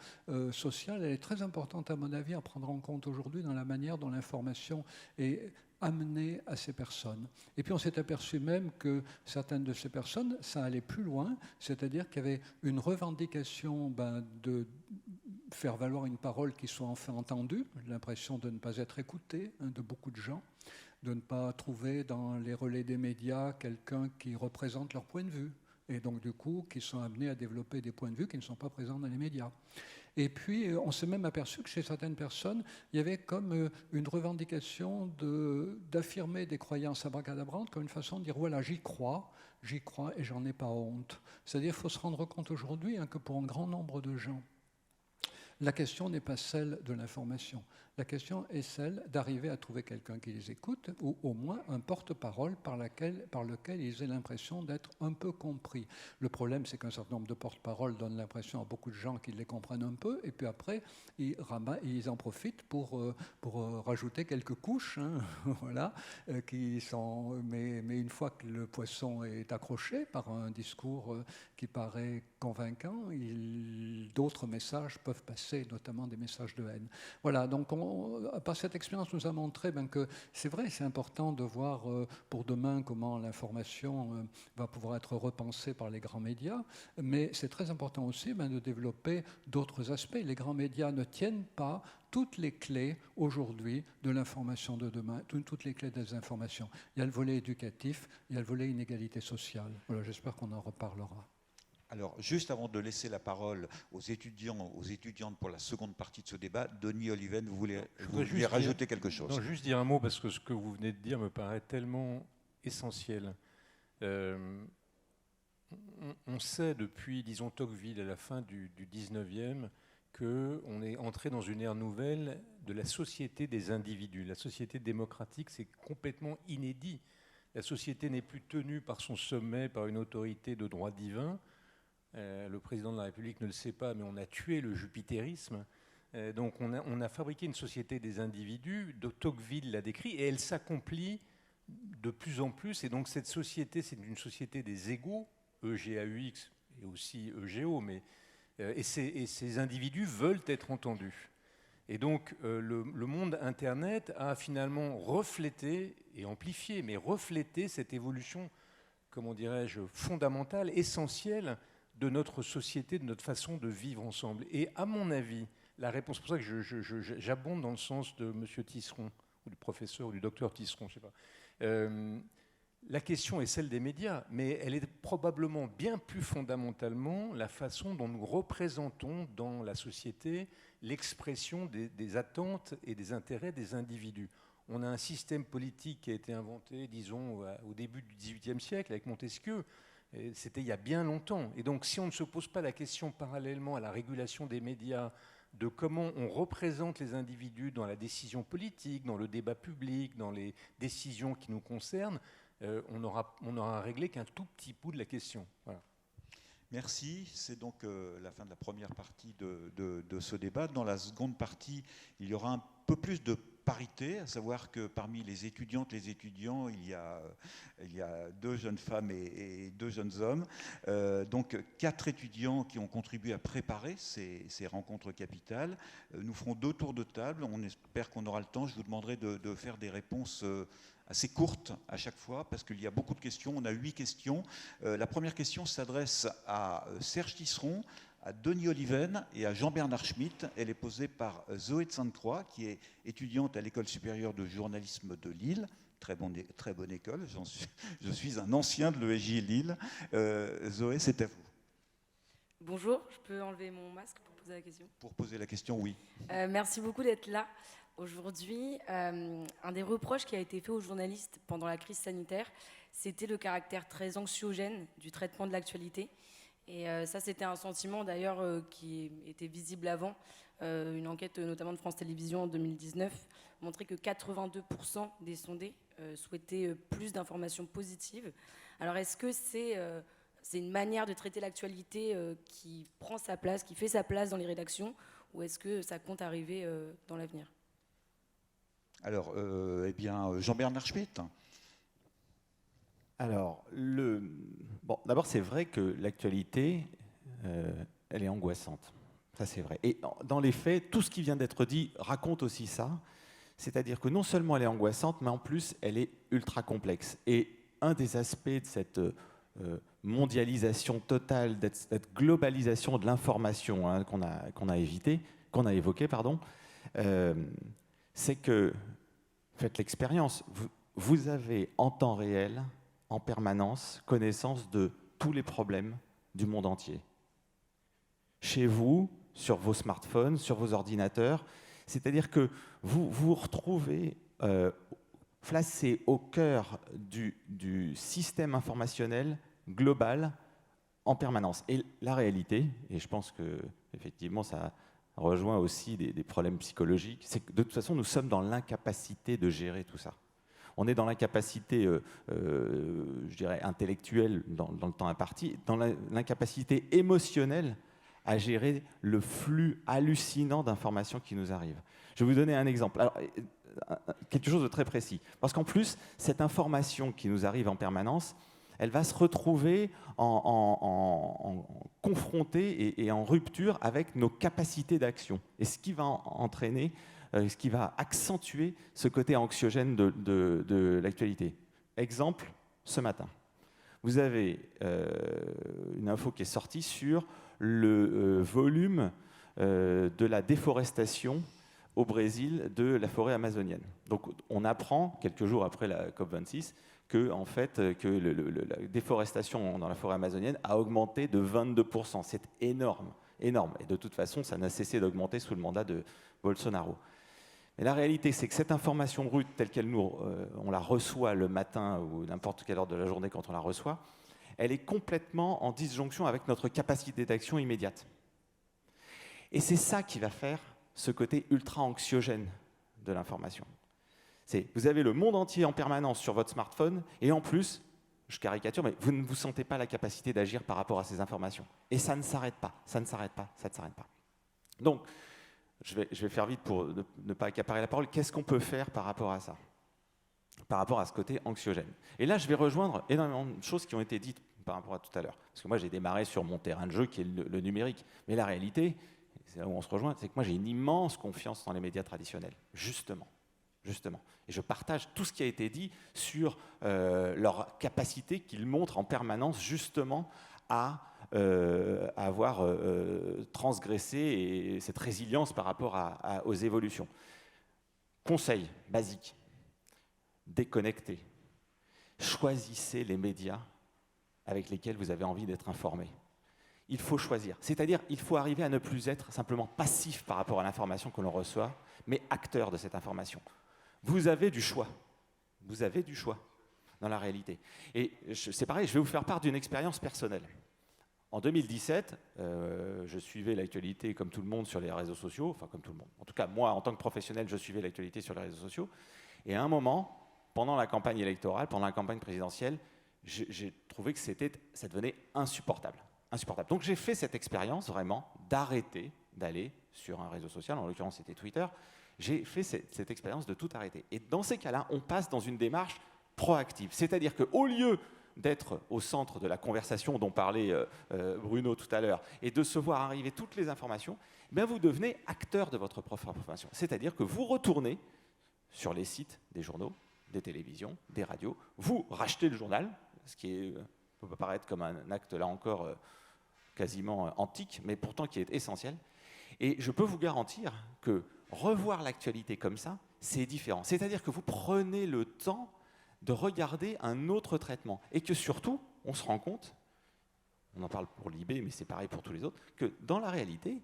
sociale, elle est très importante à mon avis à prendre en compte aujourd'hui dans la manière dont l'information est amenée à ces personnes. Et puis on s'est aperçu même que certaines de ces personnes, ça allait plus loin, c'est-à-dire qu'il y avait une revendication de faire valoir une parole qui soit enfin entendue, l'impression de ne pas être écouté de beaucoup de gens, de ne pas trouver dans les relais des médias quelqu'un qui représente leur point de vue, et donc du coup qui sont amenés à développer des points de vue qui ne sont pas présents dans les médias. Et puis on s'est même aperçu que chez certaines personnes, il y avait comme une revendication d'affirmer des croyances abracadabrantes comme une façon de dire voilà, j'y crois et j'en ai pas honte. C'est-à-dire qu'il faut se rendre compte aujourd'hui que pour un grand nombre de gens, la question n'est pas celle de l'information. La question est celle d'arriver à trouver quelqu'un qui les écoute, ou au moins un porte-parole par lequel ils aient l'impression d'être un peu compris. Le problème, c'est qu'un certain nombre de porte-paroles donnent l'impression à beaucoup de gens qu'ils les comprennent un peu, et puis après, ils en profitent pour rajouter quelques couches, voilà, mais une fois que le poisson est accroché par un discours qui paraît convaincant, d'autres messages peuvent passer, notamment des messages de haine. Voilà, donc par cette expérience, nous a montré que c'est vrai, c'est important de voir pour demain comment l'information va pouvoir être repensée par les grands médias, mais c'est très important aussi de développer d'autres aspects. Les grands médias ne tiennent pas toutes les clés aujourd'hui de l'information de demain, toutes les clés des informations. Il y a le volet éducatif, il y a le volet inégalité sociale. Voilà, j'espère qu'on en reparlera. Alors, juste avant de laisser la parole aux étudiants, aux étudiantes pour la seconde partie de ce débat, Denis Oliven, vous vouliez rajouter quelque chose? Non, juste dire un mot, parce que ce que vous venez de dire me paraît tellement essentiel. On sait depuis, disons, Tocqueville, à la fin du 19e, qu'on est entré dans une ère nouvelle de la société des individus. La société démocratique, c'est complètement inédit. La société n'est plus tenue par son sommet, par une autorité de droit divin. Le président de la République ne le sait pas, mais on a tué le jupitérisme. Donc on a fabriqué une société des individus, Tocqueville l'a décrit, et elle s'accomplit de plus en plus. Et donc cette société, c'est une société des égaux, EGAUX et aussi EGO, et ces individus veulent être entendus. Et donc le monde Internet a finalement reflété et amplifié, mais reflété cette évolution, comment dirais-je, fondamentale, essentielle de notre société, de notre façon de vivre ensemble. Et à mon avis, la réponse, c'est pour ça que j'abonde dans le sens de M. Tisseron, ou du professeur, ou du docteur Tisseron, je ne sais pas. La question est celle des médias, mais elle est probablement bien plus fondamentalement la façon dont nous représentons dans la société l'expression des attentes et des intérêts des individus. On a un système politique qui a été inventé, disons, au début du XVIIIe siècle avec Montesquieu. C'était il y a bien longtemps. Et donc, si on ne se pose pas la question parallèlement à la régulation des médias, de comment on représente les individus dans la décision politique, dans le débat public, dans les décisions qui nous concernent, on n'aura réglé qu'un tout petit bout de la question. Voilà. Merci. C'est donc la fin de la première partie de ce débat. Dans la seconde partie, il y aura un peu plus de parité, à savoir que parmi les étudiantes, les étudiants, il y a 2 jeunes femmes et 2 jeunes hommes. Donc 4 étudiants qui ont contribué à préparer ces rencontres capitales. Nous ferons 2 tours de table. On espère qu'on aura le temps. Je vous demanderai de faire des réponses assez courtes à chaque fois, parce qu'il y a beaucoup de questions. On a 8 questions. La première question s'adresse à Serge Tisseron, à Denis Oliven et à Jean-Bernard Schmitt. Elle est posée par Zoé de Sainte-Croix, qui est étudiante à l'École supérieure de journalisme de Lille. Très bonne école. Je suis un ancien de l'ESJ Lille. Zoé, c'est à vous. Bonjour, je peux enlever mon masque pour poser la question? Pour poser la question, oui. Merci beaucoup d'être là. Aujourd'hui, un des reproches qui a été fait aux journalistes pendant la crise sanitaire, c'était le caractère très anxiogène du traitement de l'actualité. Et ça, c'était un sentiment d'ailleurs qui était visible avant. Une enquête notamment de France Télévisions en 2019 montrait que 82% des sondés souhaitaient plus d'informations positives. Alors est-ce que c'est une manière de traiter l'actualité qui prend sa place, qui fait sa place dans les rédactions, ou est-ce que ça compte arriver dans l'avenir? Alors, eh bien, Jean-Bernard Schmitt. Alors, bon, d'abord, c'est vrai que l'actualité, elle est angoissante. Ça, c'est vrai. Et dans les faits, tout ce qui vient d'être dit raconte aussi ça. C'est-à-dire que non seulement elle est angoissante, mais en plus, elle est ultra complexe. Et un des aspects de cette mondialisation totale, de cette globalisation de l'information, hein, qu'on a évoqué, c'est que, faites l'expérience, vous avez en temps réel, en permanence, connaissance de tous les problèmes du monde entier. Chez vous, sur vos smartphones, sur vos ordinateurs, c'est-à-dire que vous vous retrouvez placé au cœur du système informationnel global en permanence. Et la réalité, et je pense que effectivement ça rejoint aussi des problèmes psychologiques, c'est que de toute façon nous sommes dans l'incapacité de gérer tout ça. On est dans l'incapacité, je dirais, intellectuelle dans le temps imparti, dans l'incapacité émotionnelle à gérer le flux hallucinant d'informations qui nous arrivent. Je vais vous donner un exemple. Alors, quelque chose de très précis. Parce qu'en plus, cette information qui nous arrive en permanence, elle va se retrouver en confrontée et en rupture avec nos capacités d'action. Et ce qui va entraîner, ce qui va accentuer ce côté anxiogène de l'actualité. Exemple, ce matin. Vous avez une info qui est sortie sur le volume de la déforestation au Brésil de la forêt amazonienne. Donc on apprend, quelques jours après la COP26, que la déforestation dans la forêt amazonienne a augmenté de 22%. C'est énorme, énorme. Et de toute façon, ça n'a cessé d'augmenter sous le mandat de Bolsonaro. Mais la réalité, c'est que cette information brute, telle qu'elle on la reçoit le matin ou n'importe quelle heure de la journée quand on la reçoit, elle est complètement en disjonction avec notre capacité d'action immédiate. Et c'est ça qui va faire ce côté ultra anxiogène de l'information. Vous avez le monde entier en permanence sur votre smartphone, et en plus, je caricature, mais vous ne vous sentez pas la capacité d'agir par rapport à ces informations. Et ça ne s'arrête pas, ça ne s'arrête pas, ça ne s'arrête pas. Donc, je vais faire vite pour ne pas accaparer la parole. Qu'est-ce qu'on peut faire par rapport à ça ? Par rapport à ce côté anxiogène. Et là, je vais rejoindre énormément de choses qui ont été dites par rapport à tout à l'heure. Parce que moi, j'ai démarré sur mon terrain de jeu qui est le numérique. Mais la réalité, c'est là où on se rejoint, c'est que moi, j'ai une immense confiance dans les médias traditionnels. Justement. Et je partage tout ce qui a été dit sur leur capacité qu'ils montrent en permanence, justement, à avoir transgressé et cette résilience par rapport aux évolutions. Conseil basique. Déconnectez. Choisissez les médias avec lesquels vous avez envie d'être informé. Il faut choisir. C'est-à-dire, il faut arriver à ne plus être simplement passif par rapport à l'information que l'on reçoit, mais acteur de cette information. Vous avez du choix. Vous avez du choix dans la réalité. Et c'est pareil, je vais vous faire part d'une expérience personnelle. En 2017, je suivais l'actualité comme tout le monde sur les réseaux sociaux, enfin comme tout le monde. En tout cas, moi, en tant que professionnel, je suivais l'actualité sur les réseaux sociaux. Et à un moment, pendant la campagne électorale, pendant la campagne présidentielle, j'ai trouvé que ça devenait insupportable. Donc j'ai fait cette expérience vraiment d'arrêter d'aller sur un réseau social, en l'occurrence c'était Twitter. J'ai fait cette expérience de tout arrêter. Et dans ces cas-là, on passe dans une démarche proactive. C'est-à-dire qu'au lieu d'être au centre de la conversation dont parlait Bruno tout à l'heure, et de se voir arriver toutes les informations, vous devenez acteur de votre propre information. C'est-à-dire que vous retournez sur les sites des journaux, des télévisions, des radios, vous rachetez le journal, ce qui peut paraître comme un acte, là encore, quasiment antique, mais pourtant qui est essentiel. Et je peux vous garantir que revoir l'actualité comme ça, c'est différent. C'est-à-dire que vous prenez le temps de regarder un autre traitement. Et que surtout, on se rend compte, on en parle pour l'IB, mais c'est pareil pour tous les autres, que dans la réalité,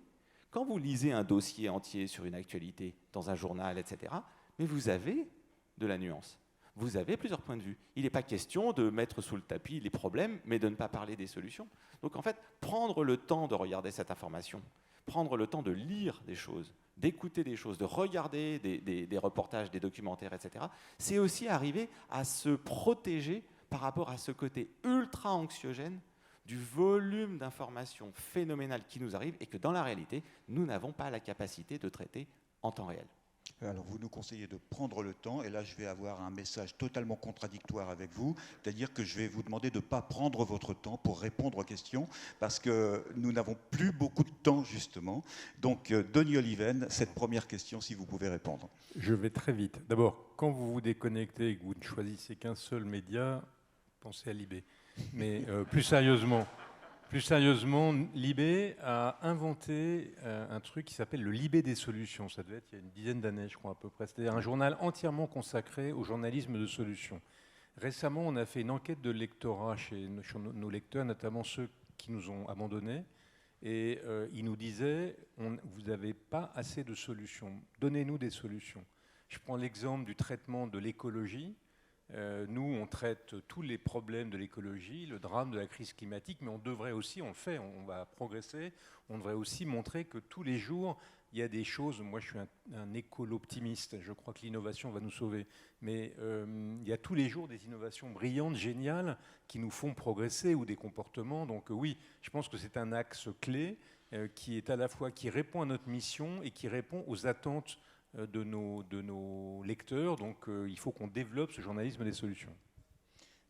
quand vous lisez un dossier entier sur une actualité dans un journal, etc., mais vous avez de la nuance. Vous avez plusieurs points de vue. Il n'est pas question de mettre sous le tapis les problèmes, mais de ne pas parler des solutions. Donc en fait, prendre le temps de regarder cette information, prendre le temps de lire des choses, d'écouter des choses, de regarder des reportages, des documentaires, etc., c'est aussi arriver à se protéger par rapport à ce côté ultra anxiogène du volume d'informations phénoménales qui nous arrivent et que dans la réalité, nous n'avons pas la capacité de traiter en temps réel. Alors, vous nous conseillez de prendre le temps, et là, je vais avoir un message totalement contradictoire avec vous, c'est-à-dire que je vais vous demander de ne pas prendre votre temps pour répondre aux questions, parce que nous n'avons plus beaucoup de temps, justement. Donc, Denis Oliven, cette première question, si vous pouvez répondre. Je vais très vite. D'abord, quand vous vous déconnectez et que vous ne choisissez qu'un seul média, pensez à Libé. Mais plus sérieusement, Libé a inventé un truc qui s'appelle le Libé des solutions. Ça devait être il y a une dizaine d'années, je crois, à peu près. C'était un journal entièrement consacré au journalisme de solutions. Récemment, on a fait une enquête de lectorat chez nos lecteurs, notamment ceux qui nous ont abandonnés. Et ils nous disaient, vous n'avez pas assez de solutions. Donnez-nous des solutions. Je prends l'exemple du traitement de l'écologie. Nous, on traite tous les problèmes de l'écologie, le drame de la crise climatique, mais on devrait aussi, on le fait, on va progresser, on devrait aussi montrer que tous les jours, il y a des choses, moi je suis un écolo-optimiste, je crois que l'innovation va nous sauver, mais il y a tous les jours des innovations brillantes, géniales, qui nous font progresser, ou des comportements, donc oui, je pense que c'est un axe clé qui est à la fois, qui répond à notre mission et qui répond aux attentes de nos lecteurs. Donc il faut qu'on développe ce journalisme des solutions.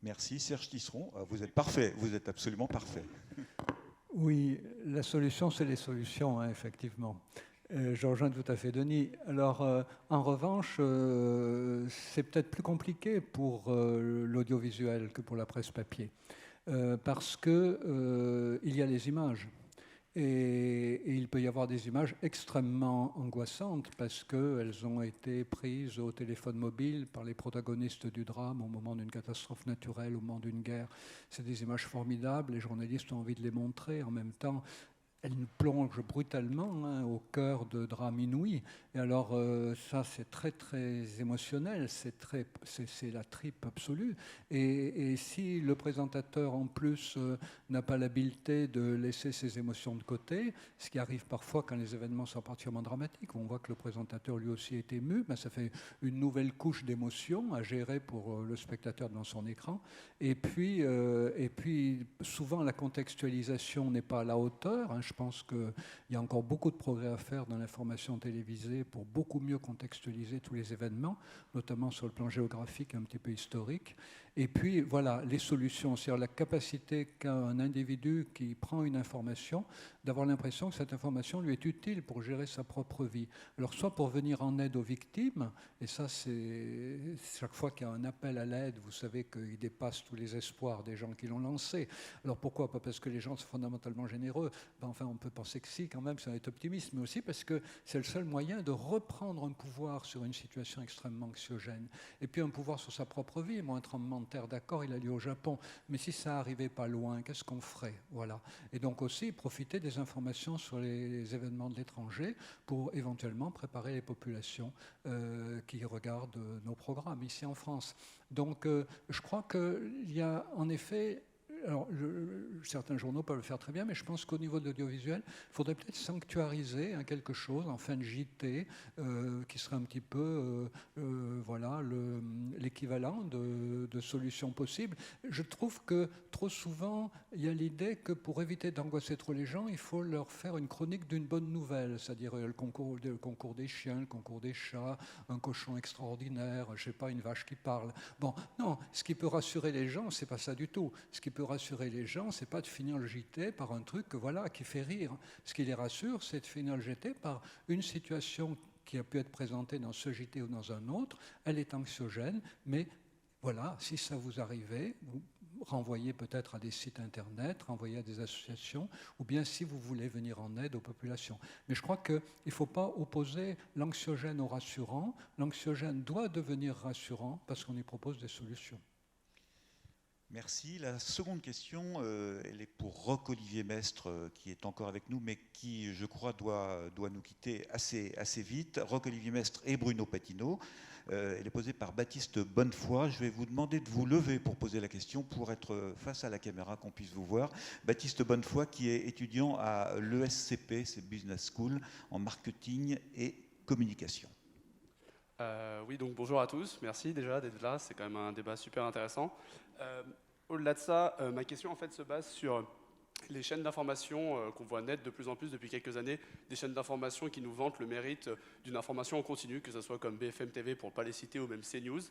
Merci. Serge Tisseron, vous êtes parfait, vous êtes absolument parfait. Oui, la solution, c'est les solutions, hein, effectivement. Je rejoins tout à fait Denis. Alors, en revanche, c'est peut-être plus compliqué pour l'audiovisuel que pour la presse papier, parce qu'il y a les images. Et il peut y avoir des images extrêmement angoissantes parce qu'elles ont été prises au téléphone mobile par les protagonistes du drame au moment d'une catastrophe naturelle, au moment d'une guerre. C'est des images formidables, les journalistes ont envie de les montrer. En même temps, elles nous plongent brutalement, hein, au cœur de drames inouïs. Et alors, ça, c'est très, très émotionnel, c'est la tripe absolue. Et si le présentateur, en plus, n'a pas l'habileté de laisser ses émotions de côté, ce qui arrive parfois quand les événements sont particulièrement dramatiques, on voit que le présentateur lui aussi est ému, ben, ça fait une nouvelle couche d'émotions à gérer pour le spectateur devant son écran. Et puis, souvent, la contextualisation n'est pas à la hauteur, hein. Je pense qu'il y a encore beaucoup de progrès à faire dans l'information télévisée pour beaucoup mieux contextualiser tous les événements, notamment sur le plan géographique et un petit peu historique. Et puis, voilà, les solutions, c'est-à-dire la capacité qu'a un individu qui prend une information d'avoir l'impression que cette information lui est utile pour gérer sa propre vie. Alors, soit pour venir en aide aux victimes, et ça, c'est chaque fois qu'il y a un appel à l'aide, vous savez qu'il dépasse tous les espoirs des gens qui l'ont lancé. Alors, pourquoi ? Pas parce que les gens sont fondamentalement généreux, ben, enfin, on peut penser que si, quand même, ça va être optimiste, mais aussi parce que c'est le seul moyen de reprendre un pouvoir sur une situation extrêmement anxiogène. Et puis, un pouvoir sur sa propre vie. Moi, un tremblement de terre, d'accord, il a lieu au Japon, mais si ça arrivait pas loin, qu'est-ce qu'on ferait ? Voilà. Et donc aussi, profiter des informations sur les événements de l'étranger pour éventuellement préparer les populations qui regardent nos programmes ici en France. Donc, je crois qu'il y a en effet... Alors, certains journaux peuvent le faire très bien, mais je pense qu'au niveau de l'audiovisuel, il faudrait peut-être sanctuariser, hein, quelque chose en fin de JT qui serait un petit peu voilà, l'équivalent de solutions possibles. Je trouve que trop souvent, il y a l'idée que pour éviter d'angoisser trop les gens, il faut leur faire une chronique d'une bonne nouvelle, c'est-à-dire le concours des chiens, le concours des chats, un cochon extraordinaire, je ne sais pas, une vache qui parle. Bon, non, ce qui peut rassurer les gens, c'est pas ça du tout. Ce qui peut rassurer les gens, c'est pas de finir le JT par un truc voilà, qui fait rire. Ce qui les rassure, c'est de finir le JT par une situation qui a pu être présentée dans ce JT ou dans un autre. Elle est anxiogène, mais voilà, si ça vous arrivait, vous renvoyez peut-être à des sites internet, renvoyez à des associations, ou bien si vous voulez venir en aide aux populations. Mais je crois qu'il ne faut pas opposer l'anxiogène au rassurant. L'anxiogène doit devenir rassurant parce qu'on y propose des solutions. Merci. La seconde question, elle est pour Roch-Olivier Mestre, qui est encore avec nous, mais qui, je crois, doit nous quitter assez vite. Roch-Olivier Mestre et Bruno Patino. Elle est posée par Baptiste Bonnefoy. Je vais vous demander de vous lever pour poser la question, pour être face à la caméra, qu'on puisse vous voir. Baptiste Bonnefoy, qui est étudiant à l'ESCP, c'est Business School, en marketing et communication. Oui, donc bonjour à tous. Merci déjà d'être là. C'est quand même un débat super intéressant. Au-delà de ça, ma question en fait se base sur les chaînes d'information qu'on voit naître de plus en plus depuis quelques années, des chaînes d'information qui nous vantent le mérite d'une information en continu, que ce soit comme BFM TV pour ne pas les citer ou même CNews.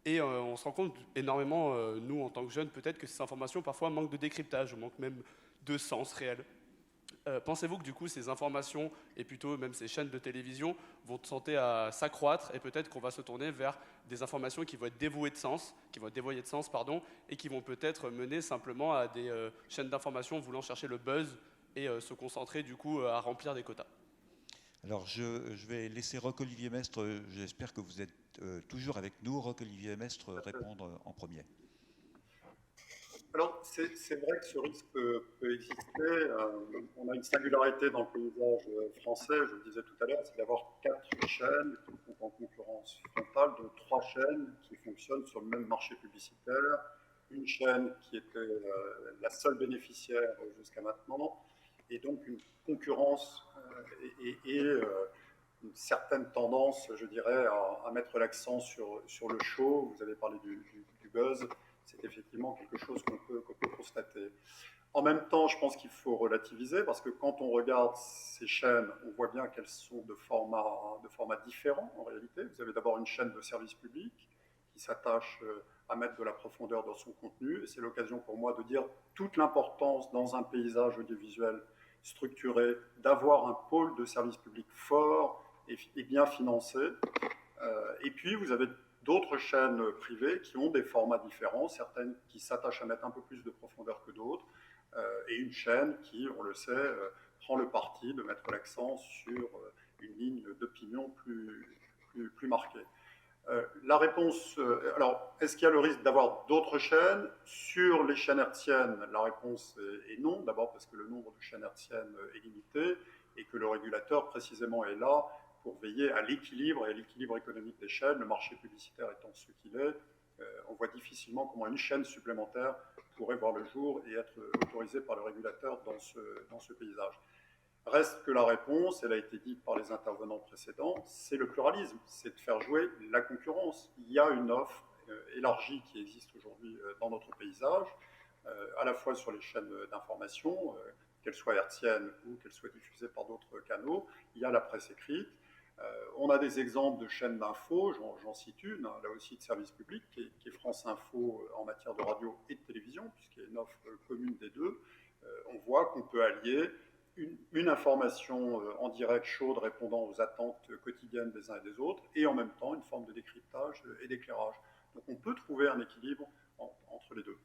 Et on se rend compte énormément, nous en tant que jeunes, peut-être que ces informations parfois manquent de décryptage, ou manquent même de sens réel. Pensez-vous que du coup ces informations et plutôt même ces chaînes de télévision vont tenter à s'accroître et peut-être qu'on va se tourner vers des informations qui vont être dévoyées de sens, et qui vont peut-être mener simplement à des chaînes d'information voulant chercher le buzz et se concentrer du coup à remplir des quotas? Alors je vais laisser Roch-Olivier Mestre, j'espère que vous êtes toujours avec nous, Roch-Olivier Mestre répondre en premier. Alors, c'est vrai que ce risque peut exister. On a une singularité dans le paysage français, je le disais tout à l'heure, c'est d'avoir 4 chaînes qui sont en concurrence frontale, donc 3 chaînes qui fonctionnent sur le même marché publicitaire. Une chaîne qui était la seule bénéficiaire jusqu'à maintenant, et donc une concurrence et une certaine tendance, je dirais, à mettre l'accent sur le show. Vous avez parlé du buzz. C'est effectivement quelque chose qu'on peut constater. En même temps, je pense qu'il faut relativiser parce que quand on regarde ces chaînes, on voit bien qu'elles sont de formats différents en réalité. Vous avez d'abord une chaîne de service public qui s'attache à mettre de la profondeur dans son contenu. Et c'est l'occasion pour moi de dire toute l'importance dans un paysage audiovisuel structuré d'avoir un pôle de service public fort et bien financé. Et puis, vous avez d'autres chaînes privées qui ont des formats différents, certaines qui s'attachent à mettre un peu plus de profondeur que d'autres, et une chaîne qui, on le sait, prend le parti de mettre l'accent sur une ligne d'opinion plus marquée. La réponse, alors, est-ce qu'il y a le risque d'avoir d'autres chaînes? Sur les chaînes hertziennes, la réponse est non, d'abord parce que le nombre de chaînes hertziennes est limité, et que le régulateur, précisément, est là pour veiller à l'équilibre et à l'équilibre économique des chaînes. Le marché publicitaire étant ce qu'il est, on voit difficilement comment une chaîne supplémentaire pourrait voir le jour et être autorisée par le régulateur dans ce paysage. Reste que la réponse, elle a été dite par les intervenants précédents, c'est le pluralisme, c'est de faire jouer la concurrence. Il y a une offre élargie qui existe aujourd'hui dans notre paysage, à la fois sur les chaînes d'information, qu'elles soient hertziennes ou qu'elles soient diffusées par d'autres canaux. Il y a la presse écrite. On a des exemples de chaînes d'info, j'en cite une, là aussi de service public, qui est France Info en matière de radio et de télévision, puisqu'il y a une offre commune des deux. On voit qu'on peut allier une information en direct chaude répondant aux attentes quotidiennes des uns et des autres, et en même temps une forme de décryptage et d'éclairage. Donc on peut trouver un équilibre entre les deux.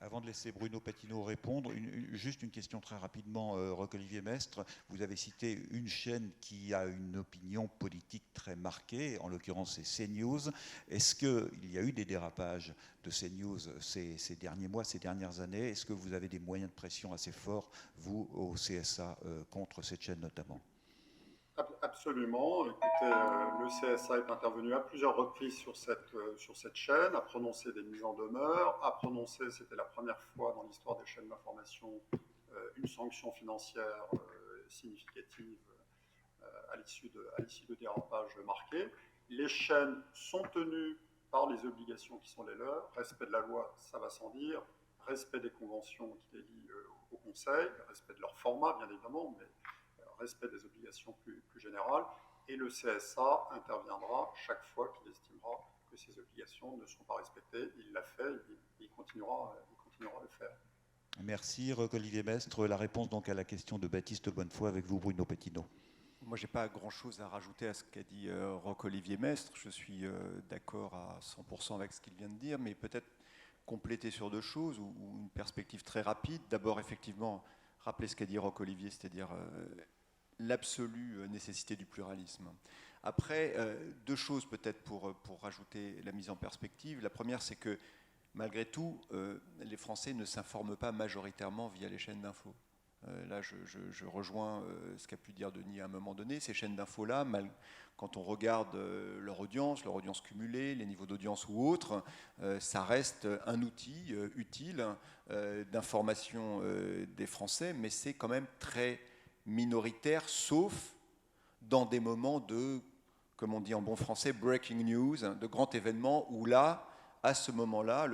Avant de laisser Bruno Patino répondre, juste une question très rapidement, Roch-Olivier Mestre. Vous avez cité une chaîne qui a une opinion politique très marquée, en l'occurrence c'est CNews. Est-ce qu'il y a eu des dérapages de CNews ces derniers mois, ces dernières années? Est-ce que vous avez des moyens de pression assez forts, vous, au CSA, contre cette chaîne notamment? Absolument. Écoutez, le CSA est intervenu à plusieurs reprises sur cette chaîne, a prononcé des mises en demeure, a prononcé, c'était la première fois dans l'histoire des chaînes d'information, une sanction financière significative à l'issue de dérapages marqués. Les chaînes sont tenues par les obligations qui sont les leurs, respect de la loi, ça va sans dire, respect des conventions qui les lient au Conseil, respect de leur format bien évidemment, mais respect des obligations plus générales, et le CSA interviendra chaque fois qu'il estimera que ces obligations ne sont pas respectées. Il l'a fait, il continuera à le faire. Merci Roch-Olivier Mestre. La réponse donc à la question de Baptiste Bonnefoy avec vous, Bruno Patino. Moi, je n'ai pas grand-chose à rajouter à ce qu'a dit Roch-Olivier Mestre. Je suis d'accord à 100% avec ce qu'il vient de dire, mais peut-être compléter sur deux choses ou une perspective très rapide. D'abord, effectivement, rappeler ce qu'a dit Roch-Olivier, c'est-à-dire l'absolue nécessité du pluralisme. Après, deux choses peut-être pour rajouter la mise en perspective. La première, c'est que malgré tout, les Français ne s'informent pas majoritairement via les chaînes d'infos. Là, je rejoins ce qu'a pu dire Denis à un moment donné. Ces chaînes d'infos-là, quand on regarde leur audience cumulée, les niveaux d'audience ou autres, ça reste un outil utile d'information des Français, mais c'est quand même très minoritaire, sauf dans des moments de, comme on dit en bon français, breaking news, de grands événements où là, à ce moment-là,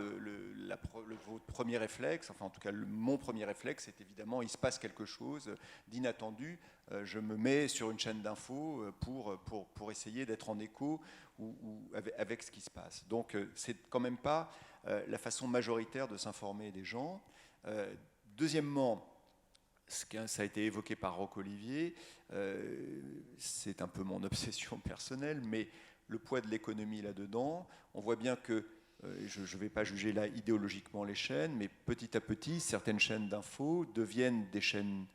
votre premier réflexe, enfin en tout cas mon premier réflexe, c'est évidemment il se passe quelque chose d'inattendu. Je me mets sur une chaîne d'infos pour essayer d'être en écho ou avec ce qui se passe. Donc c'est quand même pas la façon majoritaire de s'informer des gens. Deuxièmement, ça a été évoqué par Roch-Olivier, c'est un peu mon obsession personnelle, mais le poids de l'économie là-dedans, on voit bien que, je ne vais pas juger là idéologiquement les chaînes, mais petit à petit, certaines chaînes d'infos deviennent des chaînes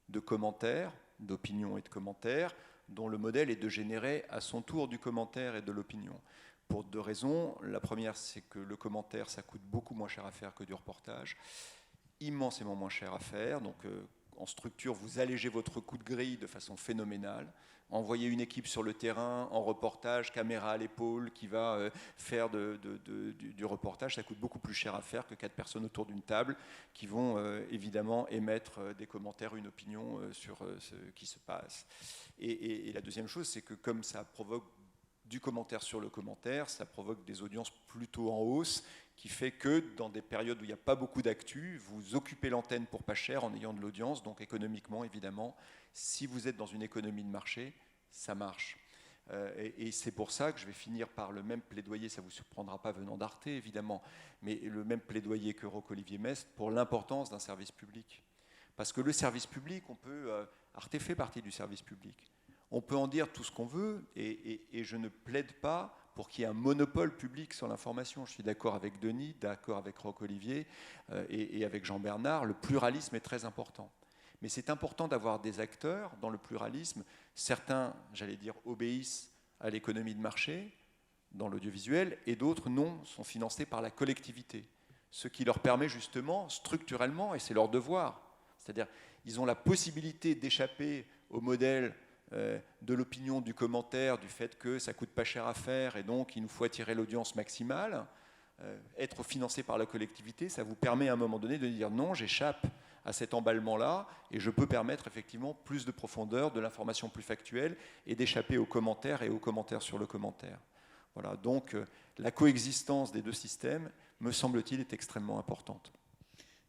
de commentaires, d'opinion et de commentaires, dont le modèle est de générer à son tour du commentaire et de l'opinion. Pour 2 raisons. La première, c'est que le commentaire, ça coûte beaucoup moins cher à faire que du reportage, immensément moins cher à faire. Donc, en structure, vous allégez votre coût de grille de façon phénoménale. Envoyer une équipe sur le terrain, en reportage, caméra à l'épaule, qui va faire du reportage, ça coûte beaucoup plus cher à faire que 4 personnes autour d'une table qui vont évidemment émettre des commentaires, une opinion sur ce qui se passe. Et la deuxième chose, c'est que comme ça provoque du commentaire sur le commentaire, ça provoque des audiences plutôt en hausse, qui fait que dans des périodes où il n'y a pas beaucoup d'actu, vous occupez l'antenne pour pas cher en ayant de l'audience, donc économiquement, évidemment, si vous êtes dans une économie de marché, ça marche. Et c'est pour ça que je vais finir par le même plaidoyer, ça ne vous surprendra pas venant d'Arte, évidemment, mais le même plaidoyer que Roch-Olivier Maistre pour l'importance d'un service public. Parce que le service public, Arte fait partie du service public. On peut en dire tout ce qu'on veut, et je ne plaide pas pour qu'il y ait un monopole public sur l'information. Je suis d'accord avec Denis, d'accord avec Roch-Olivier et avec Jean-Bernard, le pluralisme est très important. Mais c'est important d'avoir des acteurs dans le pluralisme. Certains, j'allais dire, obéissent à l'économie de marché dans l'audiovisuel, et d'autres, non, sont financés par la collectivité. Ce qui leur permet justement, structurellement, et c'est leur devoir, c'est-à-dire ils ont la possibilité d'échapper au modèle de l'opinion, du commentaire, du fait que ça coûte pas cher à faire et donc il nous faut attirer l'audience maximale. Être financé par la collectivité, ça vous permet à un moment donné de dire non, j'échappe à cet emballement-là et je peux permettre effectivement plus de profondeur, de l'information plus factuelle et d'échapper aux commentaires et aux commentaires sur le commentaire. Voilà, donc la coexistence des 2 systèmes, me semble-t-il, est extrêmement importante.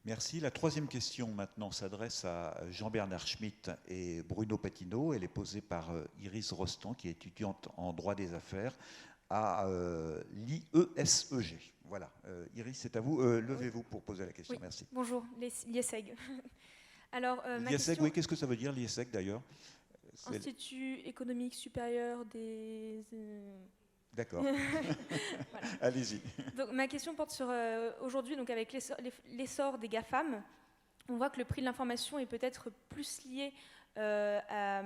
Merci. La 3e question maintenant s'adresse à Jean-Bernard Schmitt et Bruno Patino. Elle est posée par Iris Rostand, qui est étudiante en droit des affaires à l'IESEG. Voilà. Iris, c'est à vous. Levez-vous pour poser la question. Oui. Merci. Bonjour, l'IESEG. Alors, l'IESEG, oui, qu'est-ce que ça veut dire, l'IESEG, d'ailleurs? Institut économique supérieur des... D'accord. Voilà. Allez-y. Donc, ma question porte sur aujourd'hui, donc avec l'essor des GAFAM, on voit que le prix de l'information est peut-être plus lié à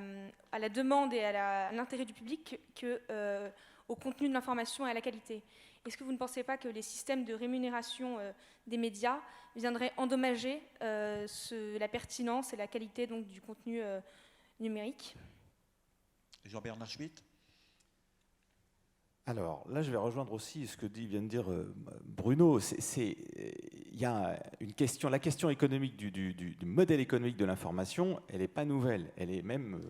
la demande et à l'intérêt du public qu'au contenu de l'information et à la qualité. Est-ce que vous ne pensez pas que les systèmes de rémunération des médias viendraient endommager la pertinence et la qualité donc, du contenu numérique? Jean-Bernard Schmitt. Alors là, je vais rejoindre aussi ce que vient de dire Bruno. Il y a une question, la question économique du modèle économique de l'information, elle n'est pas nouvelle. Elle est même,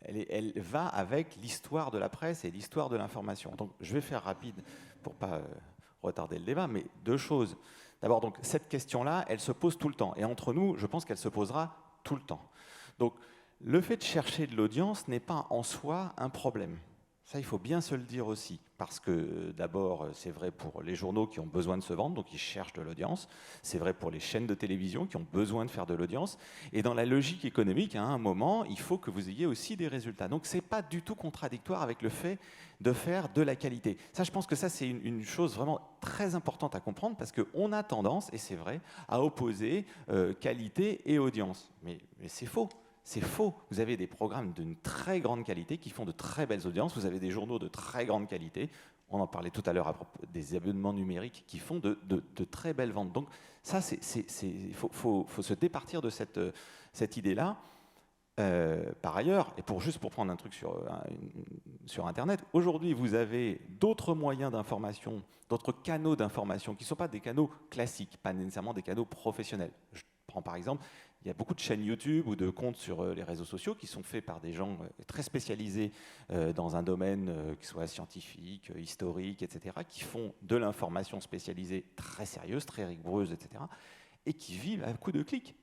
elle va avec l'histoire de la presse et l'histoire de l'information. Donc, je vais faire rapide pour pas retarder le débat, mais 2 choses. D'abord, donc cette question-là, elle se pose tout le temps. Et entre nous, je pense qu'elle se posera tout le temps. Donc, le fait de chercher de l'audience n'est pas en soi un problème. Ça, il faut bien se le dire aussi, parce que d'abord, c'est vrai pour les journaux qui ont besoin de se vendre, donc ils cherchent de l'audience. C'est vrai pour les chaînes de télévision qui ont besoin de faire de l'audience. Et dans la logique économique, à un moment, il faut que vous ayez aussi des résultats. Donc, ce n'est pas du tout contradictoire avec le fait de faire de la qualité. Ça, je pense que ça, c'est une chose vraiment très importante à comprendre, parce qu'on a tendance, et c'est vrai, à opposer qualité et audience. Mais c'est faux. C'est faux. Vous avez des programmes d'une très grande qualité qui font de très belles audiences. Vous avez des journaux de très grande qualité. On en parlait tout à l'heure à propos des abonnements numériques qui font de très belles ventes. Donc ça, il faut se départir de cette idée-là. Par ailleurs, et juste pour prendre un truc sur Internet, aujourd'hui, vous avez d'autres moyens d'information, d'autres canaux d'information qui ne sont pas des canaux classiques, pas nécessairement des canaux professionnels. Je prends par exemple Il y a beaucoup de chaînes YouTube ou de comptes sur les réseaux sociaux qui sont faits par des gens très spécialisés dans un domaine qui soit scientifique, historique, etc., qui font de l'information spécialisée très sérieuse, très rigoureuse, etc., et qui vivent à coups de clics,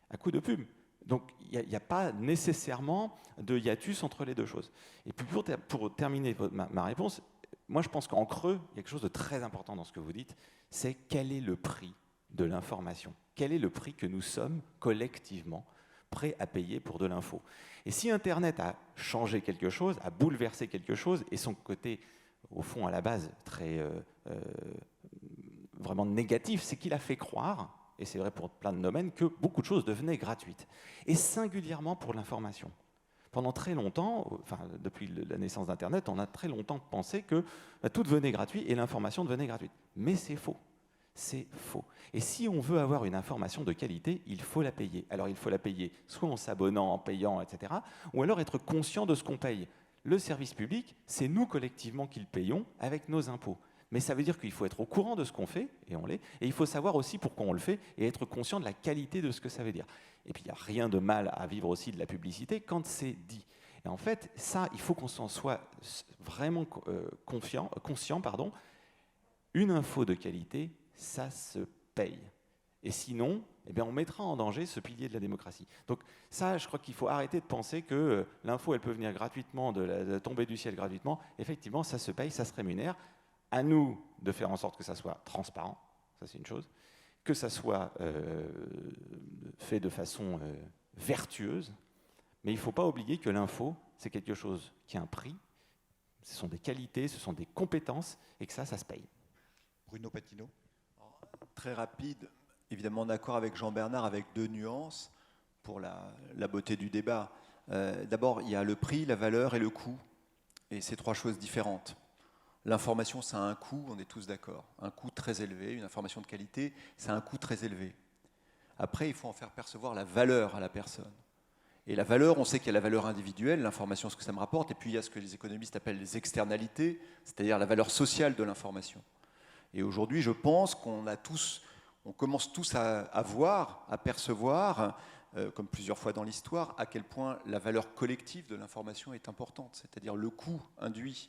à coups de pub. Donc il n'y a pas nécessairement de hiatus entre les deux choses. Et puis pour terminer ma réponse, moi je pense qu'en creux, il y a quelque chose de très important dans ce que vous dites, c'est quel est le prix de l'information? Quel est le prix que nous sommes collectivement prêts à payer pour de l'info? Et si Internet a changé quelque chose, a bouleversé quelque chose, et son côté, au fond, à la base, très vraiment négatif, c'est qu'il a fait croire, et c'est vrai pour plein de domaines, que beaucoup de choses devenaient gratuites. Et singulièrement pour l'information. Pendant très longtemps, enfin, depuis la naissance d'Internet, on a très longtemps pensé que tout devenait gratuit et l'information devenait gratuite. Mais c'est faux. C'est faux. Et si on veut avoir une information de qualité, il faut la payer. Alors il faut la payer soit en s'abonnant, en payant, etc., ou alors être conscient de ce qu'on paye. Le service public, c'est nous collectivement qui le payons avec nos impôts. Mais ça veut dire qu'il faut être au courant de ce qu'on fait, et on l'est, et il faut savoir aussi pourquoi on le fait, et être conscient de la qualité de ce que ça veut dire. Et puis il n'y a rien de mal à vivre aussi de la publicité quand c'est dit. Et en fait, ça, il faut qu'on s'en soit vraiment conscient. Une info de qualité, ça se paye. Et sinon, eh bien, on mettra en danger ce pilier de la démocratie. Donc ça, je crois qu'il faut arrêter de penser que l'info, elle peut venir gratuitement, de tomber du ciel gratuitement. Effectivement, ça se paye, ça se rémunère. À nous de faire en sorte que ça soit transparent, ça c'est une chose, que ça soit fait de façon vertueuse, mais il ne faut pas oublier que l'info, c'est quelque chose qui a un prix, ce sont des qualités, ce sont des compétences, et que ça se paye. Bruno Patino. Très rapide, évidemment d'accord avec Jean-Bernard, avec deux nuances pour la beauté du débat. D'abord, il y a le prix, la valeur et le coût, et c'est trois choses différentes. L'information, ça a un coût, on est tous d'accord. Un coût très élevé, une information de qualité, ça a un coût très élevé. Après, il faut en faire percevoir la valeur à la personne. Et la valeur, on sait qu'il y a la valeur individuelle, l'information, ce que ça me rapporte, et puis il y a ce que les économistes appellent les externalités, c'est-à-dire la valeur sociale de l'information. Et aujourd'hui, je pense qu'on commence tous à voir, à percevoir, comme plusieurs fois dans l'histoire, à quel point la valeur collective de l'information est importante, c'est-à-dire le coût induit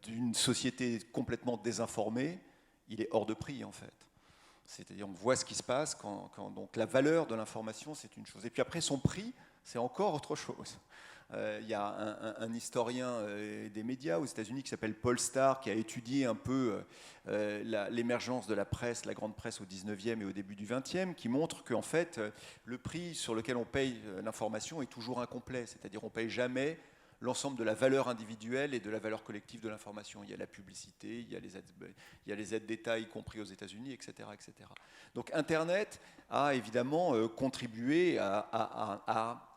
d'une société complètement désinformée, il est hors de prix en fait. C'est-à-dire on voit ce qui se passe donc la valeur de l'information c'est une chose. Et puis après son prix c'est encore autre chose. Il y a un historien des médias aux États-Unis qui s'appelle Paul Starr qui a étudié un peu l'émergence de la presse, la grande presse au 19e et au début du 20e, qui montre qu'en fait le prix sur lequel on paye l'information est toujours incomplet. C'est-à-dire on ne paye jamais l'ensemble de la valeur individuelle et de la valeur collective de l'information. Il y a la publicité, il y a les aides d'État, y compris aux États-Unis, etc., etc. Donc Internet a évidemment contribué à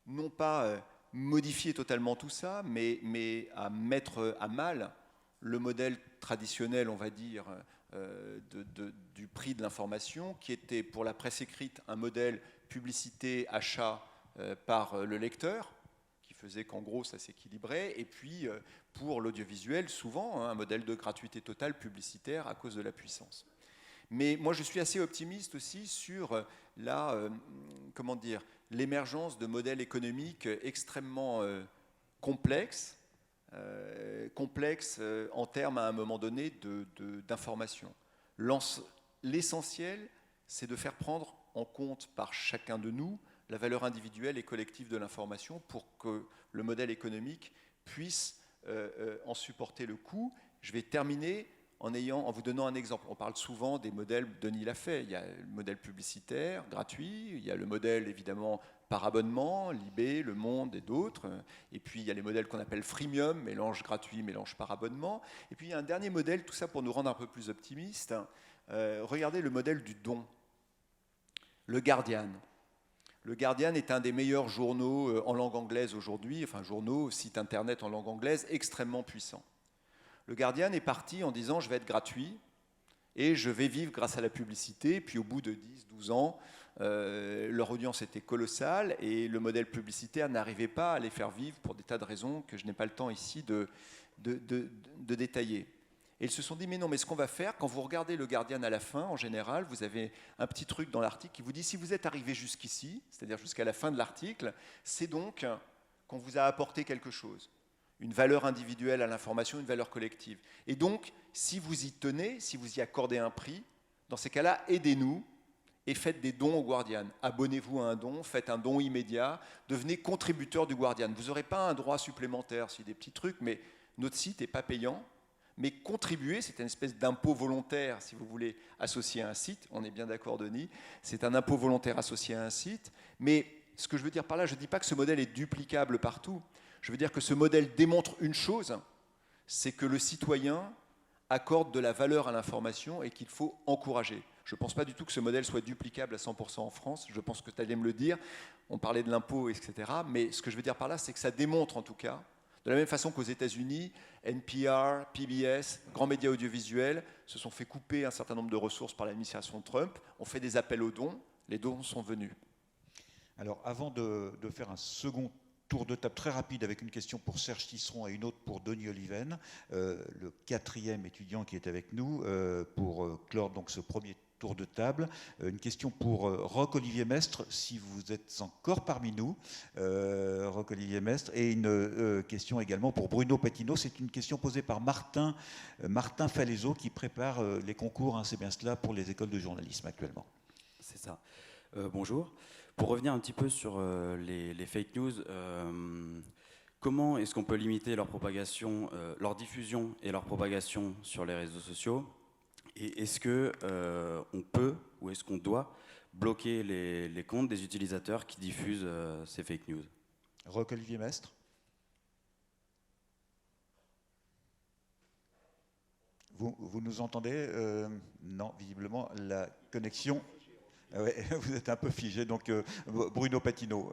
non pas modifier totalement tout ça, mais à mettre à mal le modèle traditionnel, on va dire, du prix de l'information, qui était pour la presse écrite un modèle publicité, achat par le lecteur, faisait qu'en gros ça s'équilibrait, et puis pour l'audiovisuel souvent un modèle de gratuité totale publicitaire à cause de la puissance. Mais moi je suis assez optimiste aussi sur l'émergence de modèles économiques extrêmement complexes en termes à un moment donné d'information. L'essentiel c'est de faire prendre en compte par chacun de nous la valeur individuelle et collective de l'information pour que le modèle économique puisse en supporter le coût. Je vais terminer en vous donnant un exemple. On parle souvent des modèles, Denis l'a fait, il y a le modèle publicitaire gratuit, il y a le modèle évidemment par abonnement, Libé, Le Monde et d'autres, et puis il y a les modèles qu'on appelle freemium, mélange gratuit, mélange par abonnement, et puis il y a un dernier modèle, tout ça pour nous rendre un peu plus optimistes. Regardez le modèle du don. Le Guardian. Le Guardian est un des meilleurs journaux en langue anglaise aujourd'hui, enfin journaux, site internet en langue anglaise, extrêmement puissant. Le Guardian est parti en disant je vais être gratuit et je vais vivre grâce à la publicité, puis au bout de 10-12 ans, leur audience était colossale et le modèle publicitaire n'arrivait pas à les faire vivre pour des tas de raisons que je n'ai pas le temps ici de détailler. Et ils se sont dit, mais non, mais ce qu'on va faire, quand vous regardez le Guardian à la fin, en général, vous avez un petit truc dans l'article qui vous dit, si vous êtes arrivé jusqu'ici, c'est-à-dire jusqu'à la fin de l'article, c'est donc qu'on vous a apporté quelque chose, une valeur individuelle à l'information, une valeur collective. Et donc, si vous y tenez, si vous y accordez un prix, dans ces cas-là, aidez-nous et faites des dons au Guardian. Abonnez-vous à un don, faites un don immédiat, devenez contributeur du Guardian. Vous n'aurez pas un droit supplémentaire, c'est des petits trucs, mais notre site n'est pas payant. Mais contribuer, c'est une espèce d'impôt volontaire, si vous voulez, associé à un site. On est bien d'accord, Denis. C'est un impôt volontaire associé à un site. Mais ce que je veux dire par là, je ne dis pas que ce modèle est duplicable partout. Je veux dire que ce modèle démontre une chose, c'est que le citoyen accorde de la valeur à l'information et qu'il faut encourager. Je ne pense pas du tout que ce modèle soit duplicable à 100% en France. Je pense que tu allais me le dire. On parlait de l'impôt, etc. Mais ce que je veux dire par là, c'est que ça démontre en tout cas, de la même façon qu'aux États-Unis, NPR, PBS, grands médias audiovisuels se sont fait couper un certain nombre de ressources par l'administration Trump, ont fait des appels aux dons, les dons sont venus. Alors avant de faire un second tour de table très rapide avec une question pour Serge Tisseron et une autre pour Denis Oliven, le 4e étudiant qui est avec nous, pour clore donc ce premier tour de table. Une question pour Roch-Olivier Mestre, si vous êtes encore parmi nous, Roch-Olivier Mestre, et une question également pour Bruno Patino. C'est une question posée par Martin Falaiseau qui prépare les concours, hein, c'est bien cela, pour les écoles de journalisme actuellement. C'est ça. Bonjour. Pour revenir un petit peu sur les fake news, comment est-ce qu'on peut limiter leur propagation, leur diffusion et leur propagation sur les réseaux sociaux? Et est-ce qu'on peut ou est-ce qu'on doit bloquer les comptes des utilisateurs qui diffusent ces fake news? Roch-Olivier Mestre. Vous nous entendez? Non, visiblement, la connexion... Ouais, vous êtes un peu figé, donc Bruno Patino.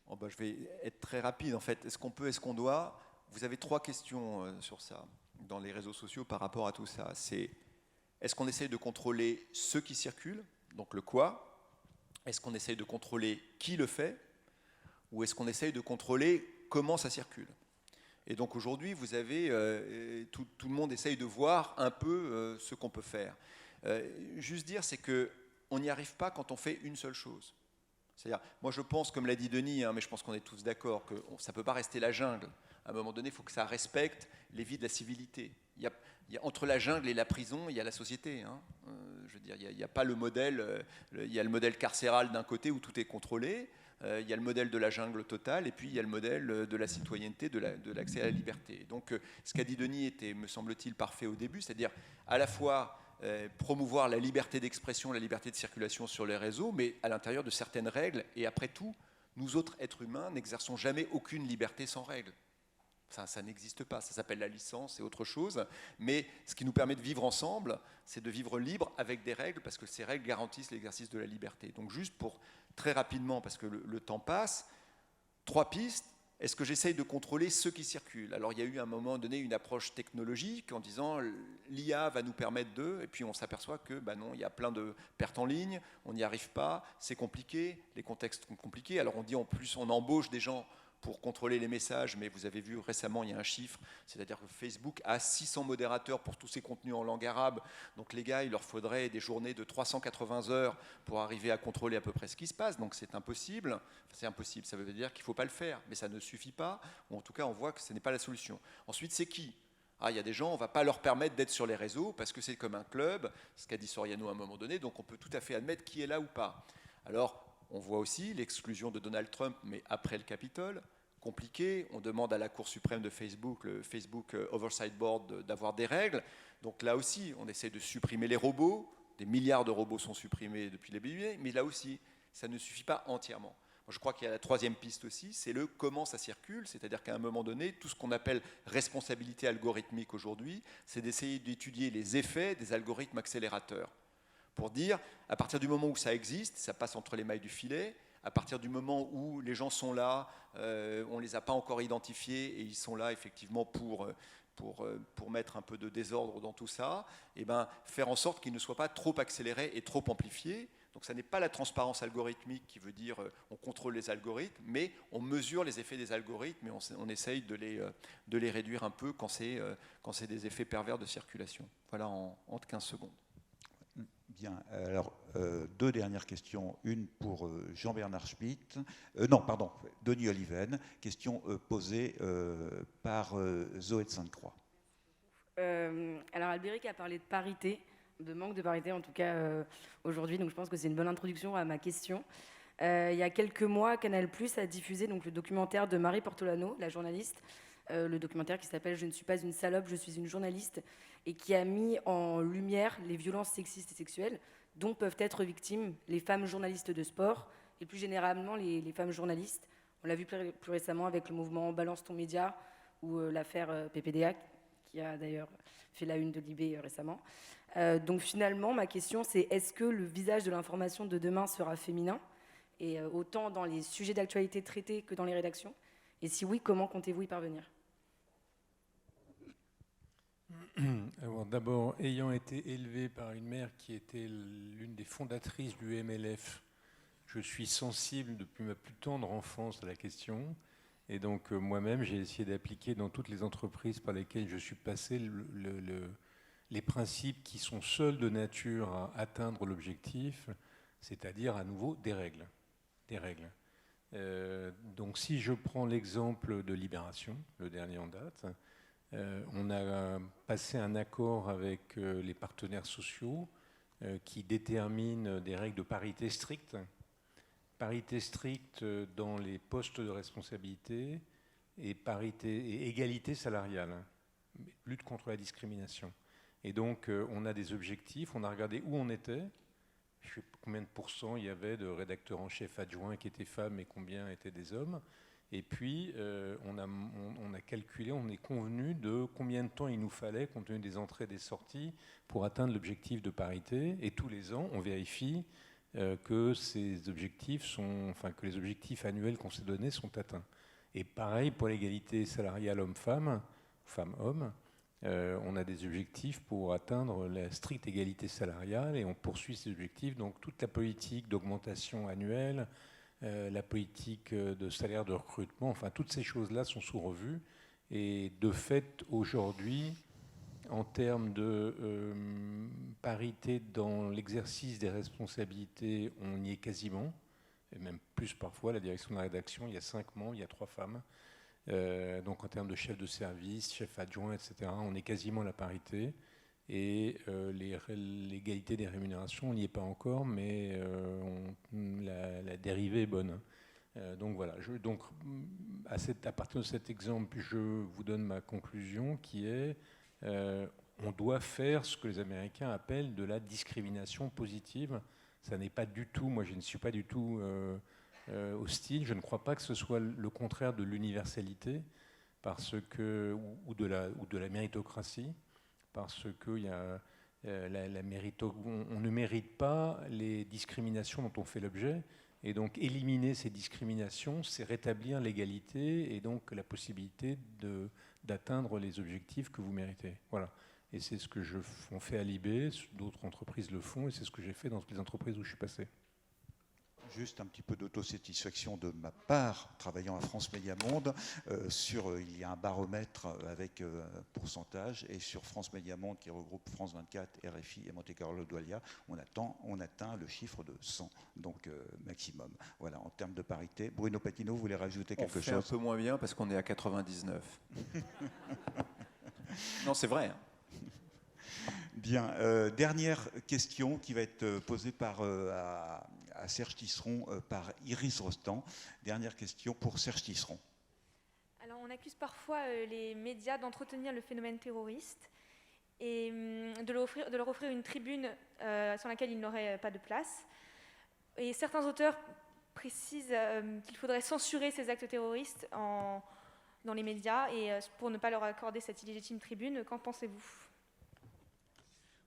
Oh bah, je vais être très rapide en fait. Est-ce qu'on peut, est-ce qu'on doit? Vous avez 3 questions sur ça, dans les réseaux sociaux par rapport à tout ça. C'est, est-ce qu'on essaye de contrôler ceux qui circulent, donc le quoi? Est-ce qu'on essaye de contrôler qui le fait? Ou est-ce qu'on essaye de contrôler comment ça circule? Et donc aujourd'hui, vous avez, tout le monde essaye de voir un peu ce qu'on peut faire. Juste dire, c'est que on n'y arrive pas quand on fait une seule chose. C'est-à-dire, moi je pense, comme l'a dit Denis, hein, mais je pense qu'on est tous d'accord, que ça ne peut pas rester la jungle. À un moment donné, il faut que ça respecte les vies de la civilité. Entre la jungle et la prison, il y a la société. Hein. Je veux dire, il n'y a pas le modèle, il y a le modèle carcéral d'un côté où tout est contrôlé, il y a le modèle de la jungle totale, et puis il y a le modèle de la citoyenneté, de l'accès à la liberté. Donc ce qu'a dit Denis était, me semble-t-il, parfait au début, c'est-à-dire à la fois promouvoir la liberté d'expression, la liberté de circulation sur les réseaux, mais à l'intérieur de certaines règles. Et après tout, nous autres êtres humains n'exerçons jamais aucune liberté sans règles. Ça n'existe pas, ça s'appelle la licence, c'est autre chose. Mais ce qui nous permet de vivre ensemble, c'est de vivre libre avec des règles, parce que ces règles garantissent l'exercice de la liberté. Donc juste pour, très rapidement, parce que le temps passe, 3 pistes. Est-ce que j'essaye de contrôler ceux qui circulent? Alors il y a eu à un moment donné une approche technologique en disant l'IA va nous permettre de, et puis on s'aperçoit que ben non, il y a plein de pertes en ligne, on n'y arrive pas, c'est compliqué, les contextes sont compliqués. Alors on dit en plus on embauche des gens pour contrôler les messages, mais vous avez vu récemment, il y a un chiffre, c'est-à-dire que Facebook a 600 modérateurs pour tous ses contenus en langue arabe. Donc les gars, il leur faudrait des journées de 380 heures pour arriver à contrôler à peu près ce qui se passe. Donc c'est impossible. C'est impossible, ça veut dire qu'il ne faut pas le faire, mais ça ne suffit pas. Ou en tout cas, on voit que ce n'est pas la solution. Ensuite, c'est qui? Il y a des gens, on ne va pas leur permettre d'être sur les réseaux parce que c'est comme un club, ce qu'a dit Soriano à un moment donné, donc on peut tout à fait admettre qui est là ou pas. Alors, on voit aussi l'exclusion de Donald Trump, mais après le Capitole, compliqué. On demande à la Cour suprême de Facebook, le Facebook Oversight Board, d'avoir des règles. Donc là aussi, on essaie de supprimer les robots. Des milliards de robots sont supprimés depuis les débuts, mais là aussi, ça ne suffit pas entièrement. Je crois qu'il y a la 3e piste aussi, c'est le comment ça circule, c'est-à-dire qu'à un moment donné, tout ce qu'on appelle responsabilité algorithmique aujourd'hui, c'est d'essayer d'étudier les effets des algorithmes accélérateurs. Pour dire, à partir du moment où ça existe, ça passe entre les mailles du filet, à partir du moment où les gens sont là, on ne les a pas encore identifiés et ils sont là effectivement pour mettre un peu de désordre dans tout ça, et ben, faire en sorte qu'ils ne soient pas trop accélérés et trop amplifiés. Donc ça n'est pas la transparence algorithmique qui veut dire on contrôle les algorithmes, mais on mesure les effets des algorithmes et on essaye de les réduire un peu quand c'est des effets pervers de circulation. Voilà en 15 secondes. Bien, alors deux dernières questions. Une pour Jean-Bernard Schmitt. Denis Oliven. Question posée par Zoé de Sainte-Croix. Alors Albéric a parlé de parité, de manque de parité en tout cas aujourd'hui, donc je pense que c'est une bonne introduction à ma question. Il y a quelques mois, Canal+ a diffusé donc, le documentaire de Marie Portolano, la journaliste, le documentaire qui s'appelle « Je ne suis pas une salope, je suis une journaliste » et qui a mis en lumière les violences sexistes et sexuelles dont peuvent être victimes les femmes journalistes de sport et plus généralement les femmes journalistes. On l'a vu plus récemment avec le mouvement Balance ton média ou l'affaire PPDA qui a d'ailleurs fait la une de Libé récemment. Donc finalement, ma question c'est est-ce que le visage de l'information de demain sera féminin et autant dans les sujets d'actualité traités que dans les rédactions? Et si oui, comment comptez-vous y parvenir? Alors d'abord, ayant été élevé par une mère qui était l'une des fondatrices du MLF, je suis sensible depuis ma plus tendre enfance à la question. Et donc moi-même, j'ai essayé d'appliquer dans toutes les entreprises par lesquelles je suis passé les principes qui sont seuls de nature à atteindre l'objectif, c'est-à-dire à nouveau des règles. Donc si je prends l'exemple de Libération, le dernier en date, on a passé un accord avec les partenaires sociaux qui déterminent des règles de parité stricte. Parité stricte dans les postes de responsabilité et égalité salariale, lutte contre la discrimination. Et donc on a des objectifs, on a regardé où on était, je ne sais pas combien de pourcents il y avait de rédacteurs en chef adjoints qui étaient femmes et combien étaient des hommes. Et puis, on a calculé, on est convenu de combien de temps il nous fallait, compte tenu des entrées et des sorties, pour atteindre l'objectif de parité. Et tous les ans, on vérifie que ces objectifs que les objectifs annuels qu'on s'est donnés sont atteints. Et pareil pour l'égalité salariale homme-femme, femme-homme, on a des objectifs pour atteindre la stricte égalité salariale et on poursuit ces objectifs. Donc toute la politique d'augmentation annuelle, la politique de salaire de recrutement, enfin toutes ces choses-là sont sous revue. Et de fait, aujourd'hui, en termes de parité dans l'exercice des responsabilités, on y est quasiment, et même plus parfois. La direction de la rédaction, il y a 5 membres, il y a 3 femmes. Donc en termes de chef de service, chef adjoint, etc., on est quasiment à la parité. Et l'égalité des rémunérations, on n'y est pas encore, mais la dérivée est bonne. Donc voilà. À partir de cet exemple, je vous donne ma conclusion qui est on doit faire ce que les Américains appellent de la discrimination positive. Ça n'est pas du tout, moi je ne suis pas du tout hostile. Je ne crois pas que ce soit le contraire de l'universalité ou de la méritocratie. Parce qu'on ne mérite pas les discriminations dont on fait l'objet. Et donc éliminer ces discriminations, c'est rétablir l'égalité et donc la possibilité d'atteindre les objectifs que vous méritez. Voilà. Et c'est ce que on fait à Libé, d'autres entreprises le font, et c'est ce que j'ai fait dans toutes les entreprises où je suis passé. Juste un petit peu d'autosatisfaction de ma part, travaillant à France Média Monde, il y a un baromètre avec pourcentage, et sur France Média Monde, qui regroupe France 24, RFI et Monte Carlo Doualiya, on atteint le chiffre de 100, donc maximum. Voilà, en termes de parité. Bruno Patino, vous voulez rajouter quelque chose? On fait un peu moins bien parce qu'on est à 99. Non, c'est vrai. Bien, dernière question qui va être posée à Serge Tisseron par Iris Rostand. Dernière question pour Serge Tisseron. Alors, on accuse parfois les médias d'entretenir le phénomène terroriste et de leur offrir une tribune sur laquelle ils n'auraient pas de place. Et certains auteurs précisent qu'il faudrait censurer ces actes terroristes dans les médias et pour ne pas leur accorder cette illégitime tribune. Qu'en pensez-vous ?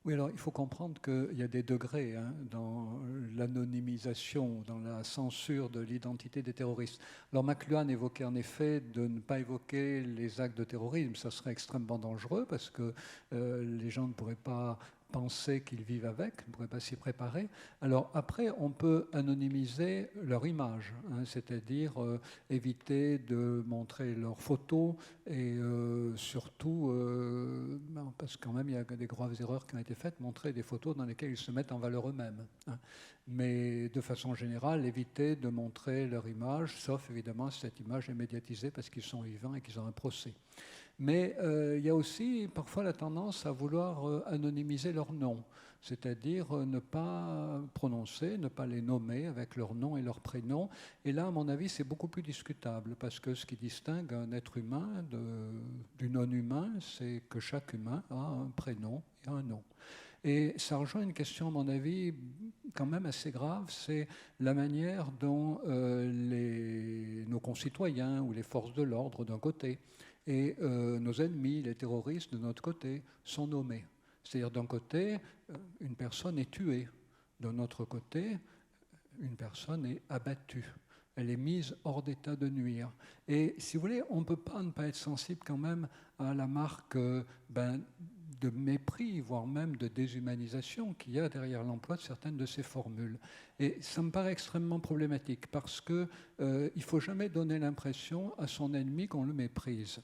Oui, alors il faut comprendre qu'il y a des degrés dans l'anonymisation, dans la censure de l'identité des terroristes. Alors McLuhan évoquait en effet de ne pas évoquer les actes de terrorisme. Ça serait extrêmement dangereux parce que les gens ne pourraient pas penser qu'ils vivent avec, on ne pourrait pas s'y préparer. Alors après, on peut anonymiser leur image, hein, c'est-à-dire éviter de montrer leurs photos et surtout, parce que quand même il y a des graves erreurs qui ont été faites, montrer des photos dans lesquelles ils se mettent en valeur eux-mêmes. Hein. Mais de façon générale, éviter de montrer leur image, sauf évidemment si cette image est médiatisée parce qu'ils sont vivants et qu'ils ont un procès. Mais il y a aussi parfois la tendance à vouloir anonymiser leur nom, c'est-à-dire ne pas prononcer, ne pas les nommer avec leur nom et leur prénom. Et là, à mon avis, c'est beaucoup plus discutable, parce que ce qui distingue un être humain du non-humain, c'est que chaque humain a un prénom et un nom. Et ça rejoint une question, à mon avis, quand même assez grave, c'est la manière dont nos concitoyens ou les forces de l'ordre d'un côté et nos ennemis, les terroristes de notre côté, sont nommés. C'est-à-dire d'un côté, une personne est tuée, d'un autre côté, une personne est abattue. Elle est mise hors d'état de nuire. Et si vous voulez, on ne peut pas ne pas être sensible quand même à la marque de mépris, voire même de déshumanisation qu'il y a derrière l'emploi de certaines de ces formules. Et ça me paraît extrêmement problématique parce qu'il ne faut jamais donner l'impression à son ennemi qu'on le méprise,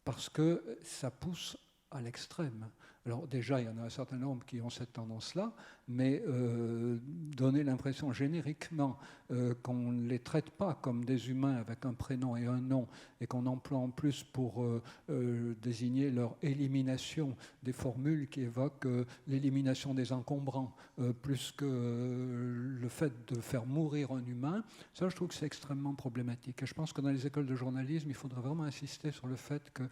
parce que ça pousse à l'extrême. Alors déjà, il y en a un certain nombre qui ont cette tendance-là, mais donner l'impression génériquement qu'on ne les traite pas comme des humains avec un prénom et un nom, et qu'on emploie en plus pour désigner leur élimination des formules qui évoquent l'élimination des encombrants, plus que le fait de faire mourir un humain, ça je trouve que c'est extrêmement problématique. Et je pense que dans les écoles de journalisme, il faudrait vraiment insister sur le fait que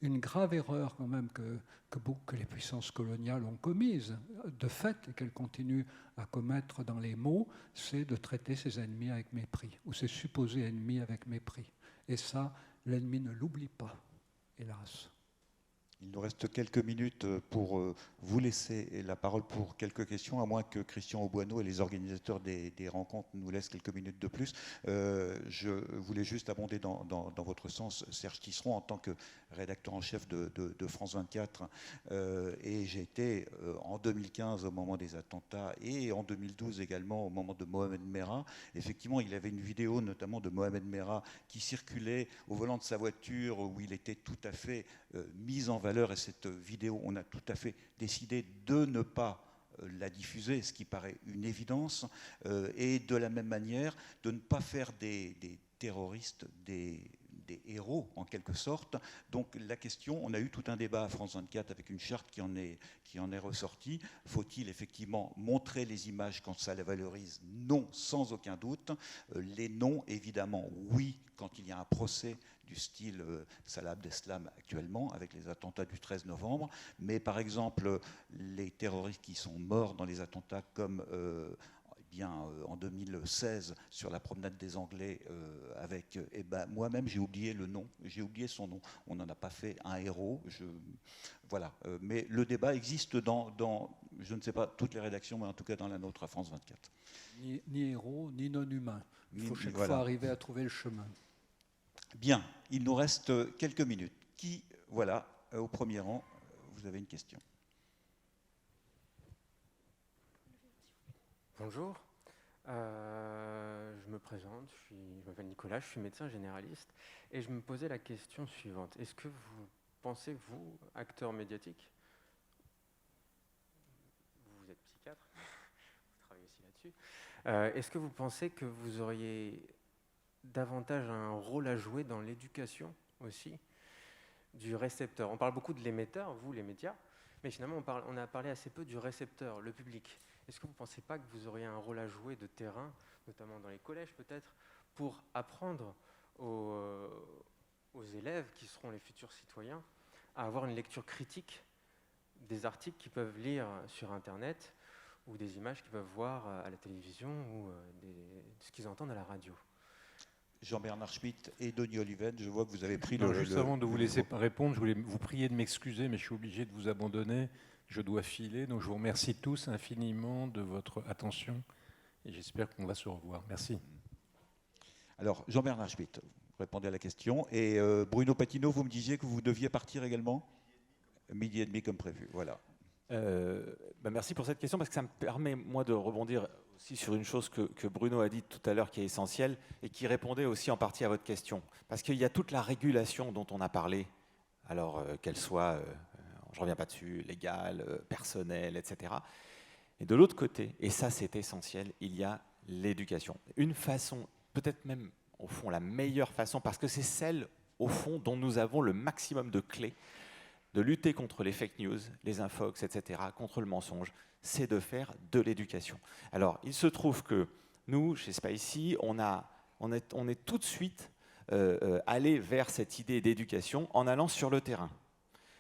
une grave erreur quand même que les puissances coloniales ont commise, de fait, et qu'elles continuent à commettre dans les mots, c'est de traiter ses ennemis avec mépris, ou ses supposés ennemis avec mépris. Et ça, l'ennemi ne l'oublie pas, hélas. Il nous reste quelques minutes pour vous laisser la parole pour quelques questions, à moins que Christian Auboineau et les organisateurs des rencontres nous laissent quelques minutes de plus. Je voulais juste abonder dans votre sens, Serge Tisseron, en tant que rédacteur en chef de France 24. Et j'ai été en 2015 au moment des attentats et en 2012 également au moment de Mohamed Merah. Effectivement, il avait une vidéo notamment de Mohamed Merah qui circulait au volant de sa voiture où il était tout à fait mis en valeur, et cette vidéo, on a tout à fait décidé de ne pas la diffuser, ce qui paraît une évidence, et de la même manière de ne pas faire des terroristes des héros en quelque sorte. Donc la question, on a eu tout un débat à France 24 avec une charte qui en est ressortie. Faut-il effectivement montrer les images quand ça les valorise? Non, sans aucun doute. Les non, évidemment, oui, quand il y a un procès du style Salah Abdeslam actuellement, avec les attentats du 13 novembre. Mais par exemple, les terroristes qui sont morts dans les attentats comme en 2016 sur la promenade des Anglais avec moi-même j'ai oublié le nom, j'ai oublié son nom, on n'en a pas fait un héros, voilà, mais le débat existe dans je ne sais pas toutes les rédactions, mais en tout cas dans la nôtre à France 24. Ni héros ni non-humain, il faut chaque fois arriver à trouver le chemin. Bien, il nous reste quelques minutes. Voilà, au premier rang, vous avez une question. Bonjour, je me présente, je m'appelle Nicolas, je suis médecin généraliste et je me posais la question suivante. Est-ce que vous pensez, vous, acteur médiatique, vous êtes psychiatre, vous travaillez aussi là-dessus, est-ce que vous pensez que vous auriez davantage un rôle à jouer dans l'éducation aussi du récepteur? On parle beaucoup de l'émetteur, vous les médias, mais finalement on a parlé assez peu du récepteur, le public. Est-ce que vous ne pensez pas que vous auriez un rôle à jouer de terrain, notamment dans les collèges peut-être, pour apprendre aux élèves qui seront les futurs citoyens à avoir une lecture critique des articles qu'ils peuvent lire sur Internet ou des images qu'ils peuvent voir à la télévision ou ce qu'ils entendent à la radio? Jean-Bernard Schmitt et Denis Oliven, je vois que vous avez pris Juste avant de vous laisser répondre, je voulais vous prier de m'excuser, mais je suis obligé de vous abandonner. Je dois filer, donc je vous remercie tous infiniment de votre attention et j'espère qu'on va se revoir. Merci. Alors, Jean-Bernard Schmitt, vous répondez à la question. Et Bruno Patino, vous me disiez que vous deviez partir également ? 12h30 comme prévu, voilà. Merci pour cette question, parce que ça me permet, moi, de rebondir aussi sur une chose que Bruno a dit tout à l'heure qui est essentielle et qui répondait aussi en partie à votre question. Parce qu'il y a toute la régulation dont on a parlé, alors qu'elle soit, je ne reviens pas dessus, légale, personnelle, etc. Et de l'autre côté, et ça c'est essentiel, il y a l'éducation. Une façon, peut-être même au fond la meilleure façon, parce que c'est celle au fond dont nous avons le maximum de clés de lutter contre les fake news, les infox, etc., contre le mensonge, c'est de faire de l'éducation. Alors, il se trouve que nous, chez Spicy, on est tout de suite allé vers cette idée d'éducation en allant sur le terrain.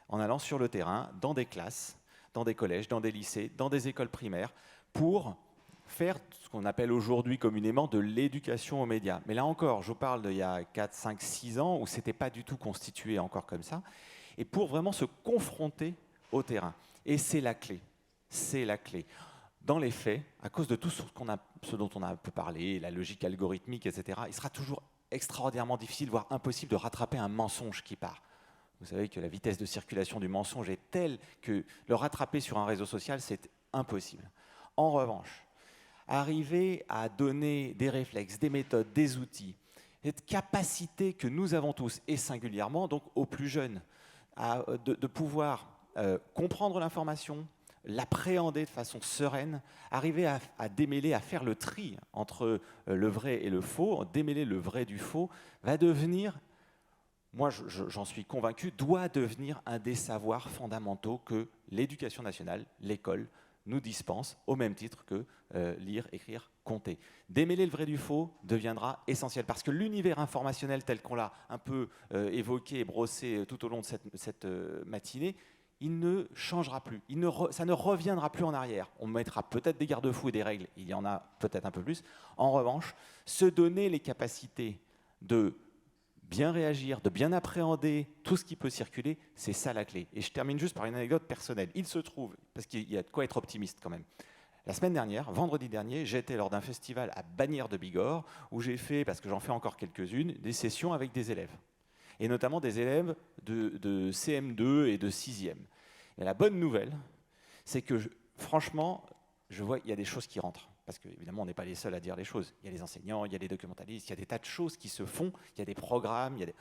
En allant sur le terrain, dans des classes, dans des collèges, dans des lycées, dans des écoles primaires, pour faire ce qu'on appelle aujourd'hui communément de l'éducation aux médias. Mais là encore, je vous parle d'il y a 4, 5, 6 ans, où ce n'était pas du tout constitué encore comme ça, et pour vraiment se confronter au terrain. Et c'est la clé. C'est la clé. Dans les faits, à cause de tout ce dont on a un peu parlé, la logique algorithmique, etc., il sera toujours extraordinairement difficile, voire impossible, de rattraper un mensonge qui part. Vous savez que la vitesse de circulation du mensonge est telle que le rattraper sur un réseau social, c'est impossible. En revanche, arriver à donner des réflexes, des méthodes, des outils, cette capacité que nous avons tous, et singulièrement donc aux plus jeunes, de pouvoir comprendre l'information, l'appréhender de façon sereine, arriver à démêler, à faire le tri entre le vrai et le faux, démêler le vrai du faux, va devenir, moi j'en suis convaincu, doit devenir un des savoirs fondamentaux que l'éducation nationale, l'école, nous dispense, au même titre que lire, écrire, compter. Démêler le vrai du faux deviendra essentiel, parce que l'univers informationnel tel qu'on l'a un peu évoqué et brossé tout au long de cette matinée, il ne changera plus, ça ne reviendra plus en arrière. On mettra peut-être des garde-fous et des règles, il y en a peut-être un peu plus. En revanche, se donner les capacités de bien réagir, de bien appréhender tout ce qui peut circuler, c'est ça la clé. Et je termine juste par une anecdote personnelle. Il se trouve, parce qu'il y a de quoi être optimiste quand même, la semaine dernière, vendredi dernier, j'étais lors d'un festival à Bagnères de Bigorre, où j'ai fait, parce que j'en fais encore quelques-unes, des sessions avec des élèves. Et notamment des élèves de CM2 et de 6e. Et la bonne nouvelle, c'est que franchement, je vois qu'il y a des choses qui rentrent. Parce qu'évidemment, on n'est pas les seuls à dire les choses. Il y a les enseignants, il y a les documentalistes, il y a des tas de choses qui se font, il y a des programmes, il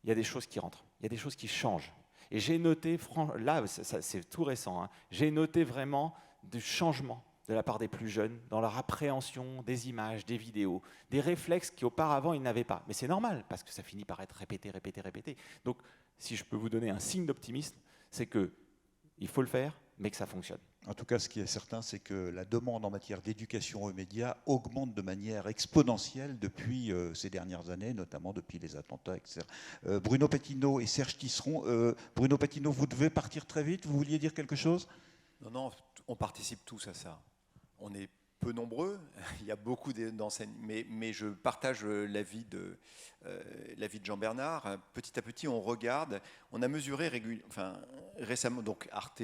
y a des choses qui rentrent, il y a des choses qui changent. Et j'ai noté, là, c'est tout récent, hein, j'ai noté vraiment du changement de la part des plus jeunes dans leur appréhension des images, des vidéos, des réflexes qu'auparavant ils n'avaient pas. Mais c'est normal, parce que ça finit par être répété. Donc, si je peux vous donner un signe d'optimisme, c'est qu'il faut le faire, mais que ça fonctionne. En tout cas, ce qui est certain, c'est que la demande en matière d'éducation aux médias augmente de manière exponentielle depuis ces dernières années, notamment depuis les attentats, etc. Bruno Pétineau et Serge Tisseron. Bruno Pétineau, vous devez partir très vite. Vous vouliez dire quelque chose ? Non, on participe tous à ça. On est peu nombreux, il y a beaucoup d'enseignes, mais je partage l'avis de Jean-Bernard. Petit à petit, on regarde, on a mesuré récemment, donc Arte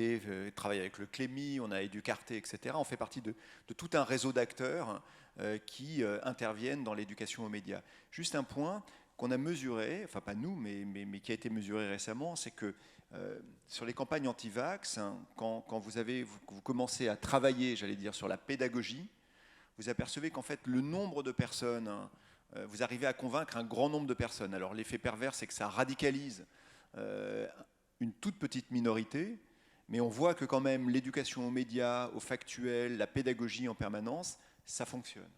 travaille avec le Clémy, on a EducArté, etc. On fait partie de tout un réseau d'acteurs qui interviennent dans l'éducation aux médias. Juste un point qu'on a mesuré, enfin pas nous, mais qui a été mesuré récemment, c'est que sur les campagnes anti-vax, hein, quand vous commencez à travailler, j'allais dire, sur la pédagogie, vous apercevez qu'en fait, le nombre de personnes, vous arrivez à convaincre un grand nombre de personnes. Alors l'effet pervers, c'est que ça radicalise une toute petite minorité, mais on voit que quand même l'éducation aux médias, au factuel, la pédagogie en permanence, ça fonctionne.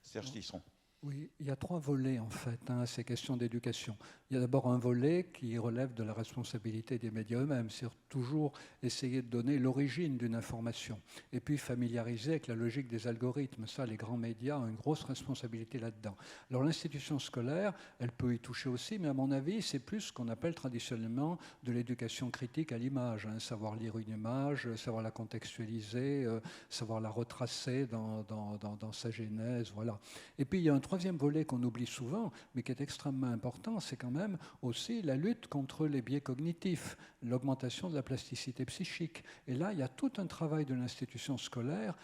Serge Tisseron. Oui, il y a 3 volets en fait à ces questions d'éducation. Il y a d'abord un volet qui relève de la responsabilité des médias eux-mêmes, c'est toujours essayer de donner l'origine d'une information et puis familiariser avec la logique des algorithmes. Ça, les grands médias ont une grosse responsabilité là-dedans. Alors l'institution scolaire, elle peut y toucher aussi, mais à mon avis, c'est plus ce qu'on appelle traditionnellement de l'éducation critique à l'image, hein, savoir lire une image, savoir la contextualiser, savoir la retracer dans sa genèse, voilà. Et puis il y a un 3e volet qu'on oublie souvent, mais qui est extrêmement important, c'est quand même aussi la lutte contre les biais cognitifs, l'augmentation de la plasticité psychique. Et là, il y a tout un travail de l'institution scolaire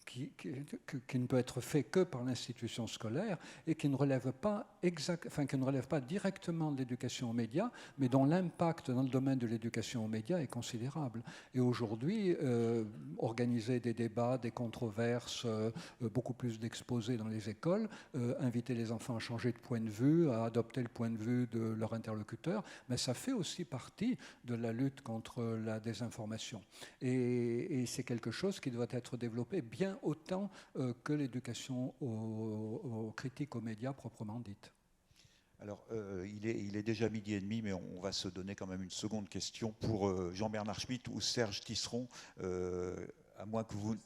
qui ne peut être fait que par l'institution scolaire et qui ne relève pas directement de l'éducation aux médias, mais dont l'impact dans le domaine de l'éducation aux médias est considérable. Et aujourd'hui, organiser des débats, des controverses, beaucoup plus d'exposés dans les écoles, inviter les enfants à changer de point de vue, à adopter le point de vue de leur interlocuteur, mais ça fait aussi partie de la lutte contre la désinformation. Et c'est quelque chose qui doit être développé bien autant que l'éducation aux critiques aux médias proprement dite. Alors, il est déjà 12h30, mais on va se donner quand même une seconde question pour Jean-Bernard Schmitt ou Serge Tisseron, à moins que vous...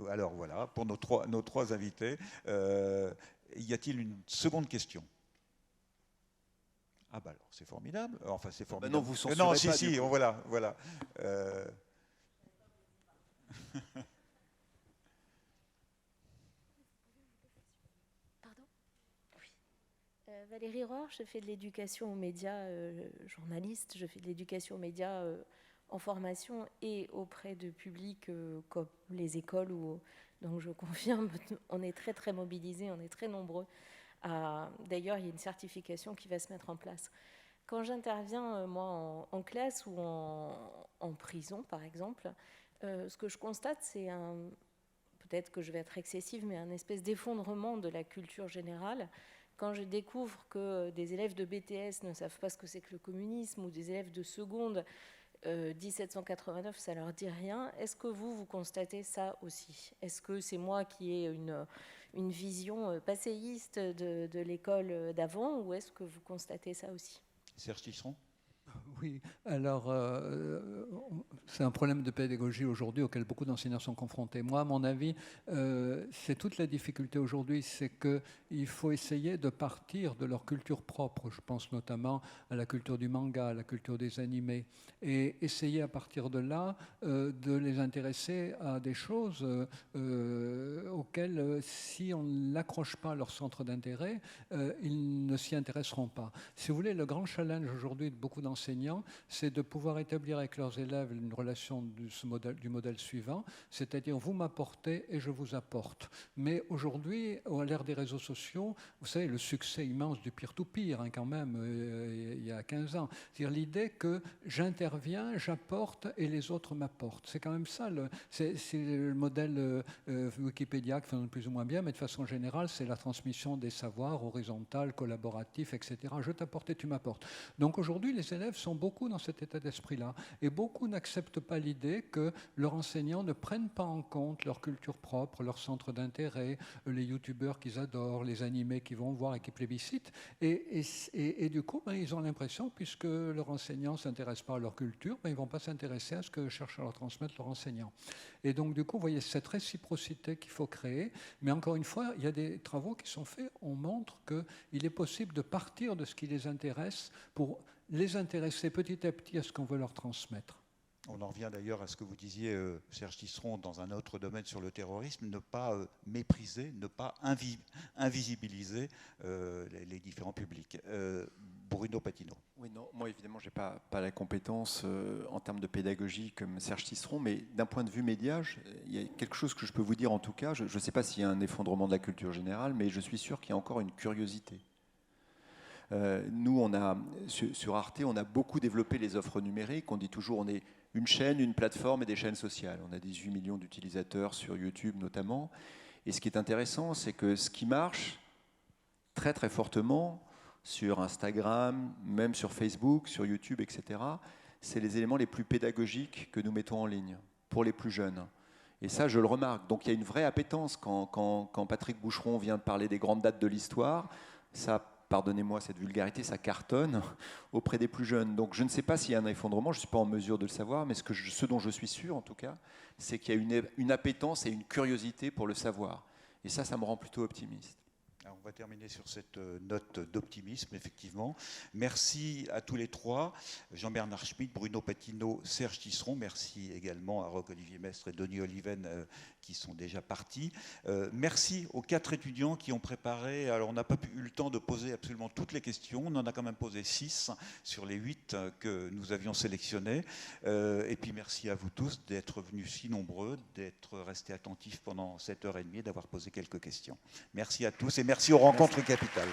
Alors voilà, pour nos trois invités. Y a-t-il une seconde question? Ah bah alors, c'est formidable. Enfin, c'est formidable. Non, vous censurez non, pas, si, voilà. Valérie Rohr, je fais de l'éducation aux médias, journaliste, je fais de l'éducation aux médias en formation et auprès de publics comme les écoles. Donc je confirme, on est très très mobilisés, on est très nombreux. D'ailleurs, il y a une certification qui va se mettre en place. Quand j'interviens, moi, en classe ou en prison, par exemple, ce que je constate, c'est peut-être que je vais être excessive, mais un espèce d'effondrement de la culture générale. Quand je découvre que des élèves de BTS ne savent pas ce que c'est que le communisme, ou des élèves de seconde, 1789, ça leur dit rien, est-ce que vous constatez ça aussi? Est-ce que c'est moi qui ai une vision passéiste de l'école d'avant, ou est-ce que vous constatez ça aussi? Serge Tisseron? Oui, alors c'est un problème de pédagogie aujourd'hui auquel beaucoup d'enseignants sont confrontés. Moi, à mon avis, c'est toute la difficulté aujourd'hui, c'est qu'il faut essayer de partir de leur culture propre. Je pense notamment à la culture du manga, à la culture des animés, et essayer à partir de là de les intéresser à des choses auxquelles, si on n'accroche pas leur centre d'intérêt, ils ne s'y intéresseront pas. Si vous voulez, le grand challenge aujourd'hui de beaucoup d'enseignants, c'est de pouvoir établir avec leurs élèves une relation du modèle suivant, c'est-à-dire vous m'apportez et je vous apporte. Mais aujourd'hui, à l'ère des réseaux sociaux, vous savez, le succès immense du peer-to-peer, quand même, il y a 15 ans, c'est-à-dire l'idée que j'interviens, j'apporte et les autres m'apportent. C'est quand même ça, c'est le modèle Wikipédia qui fonctionne plus ou moins bien, mais de façon générale, c'est la transmission des savoirs horizontal, collaboratif, etc. Je t'apporte et tu m'apportes. Donc aujourd'hui, les élèves sont beaucoup dans cet état d'esprit-là. Et beaucoup n'acceptent pas l'idée que leurs enseignants ne prennent pas en compte leur culture propre, leur centre d'intérêt, les youtubeurs qu'ils adorent, les animés qu'ils vont voir et qui plébiscitent. Et du coup, ils ont l'impression, puisque leurs enseignants ne s'intéressent pas à leur culture, ils ne vont pas s'intéresser à ce que cherchent à leur transmettre leurs enseignants. Et donc, du coup, vous voyez cette réciprocité qu'il faut créer. Mais encore une fois, il y a des travaux qui sont faits. On montre qu'il est possible de partir de ce qui les intéresse pour les intéresser petit à petit à ce qu'on veut leur transmettre. On en revient d'ailleurs à ce que vous disiez, Serge Tisseron, dans un autre domaine sur le terrorisme, ne pas mépriser, ne pas invisibiliser les différents publics. Bruno Patino. Oui, non, moi évidemment, je n'ai pas la compétence en termes de pédagogie comme Serge Tisseron, mais d'un point de vue média, il y a quelque chose que je peux vous dire en tout cas. Je ne sais pas s'il y a un effondrement de la culture générale, mais je suis sûr qu'il y a encore une curiosité. Nous, sur Arte, on a beaucoup développé les offres numériques. On dit toujours on est une chaîne, une plateforme et des chaînes sociales. On a 18 millions d'utilisateurs sur YouTube notamment. Et ce qui est intéressant, c'est que ce qui marche très très fortement sur Instagram, même sur Facebook, sur YouTube, etc., c'est les éléments les plus pédagogiques que nous mettons en ligne pour les plus jeunes. Et ça, je le remarque. Donc il y a une vraie appétence quand Patrick Boucheron vient de parler des grandes dates de l'histoire. Ça, pardonnez-moi cette vulgarité, ça cartonne auprès des plus jeunes. Donc je ne sais pas s'il y a un effondrement, je ne suis pas en mesure de le savoir, mais ce dont je suis sûr en tout cas, c'est qu'il y a une appétence et une curiosité pour le savoir. Et ça me rend plutôt optimiste. Alors va terminer sur cette note d'optimisme, effectivement. Merci à tous les trois, Jean-Bernard Schmitt, Bruno Patino, Serge Tisseron. Merci également à Roch-Olivier Mestre et Denis Oliven qui sont déjà partis. Merci aux 4 étudiants qui ont préparé. Alors, on n'a pas eu le temps de poser absolument toutes les questions. On en a quand même posé 6 sur les 8 que nous avions sélectionnés. Et puis, merci à vous tous d'être venus si nombreux, d'être restés attentifs pendant cette heure et demie et d'avoir posé quelques questions. Merci à tous et merci aux Rencontres Capitales.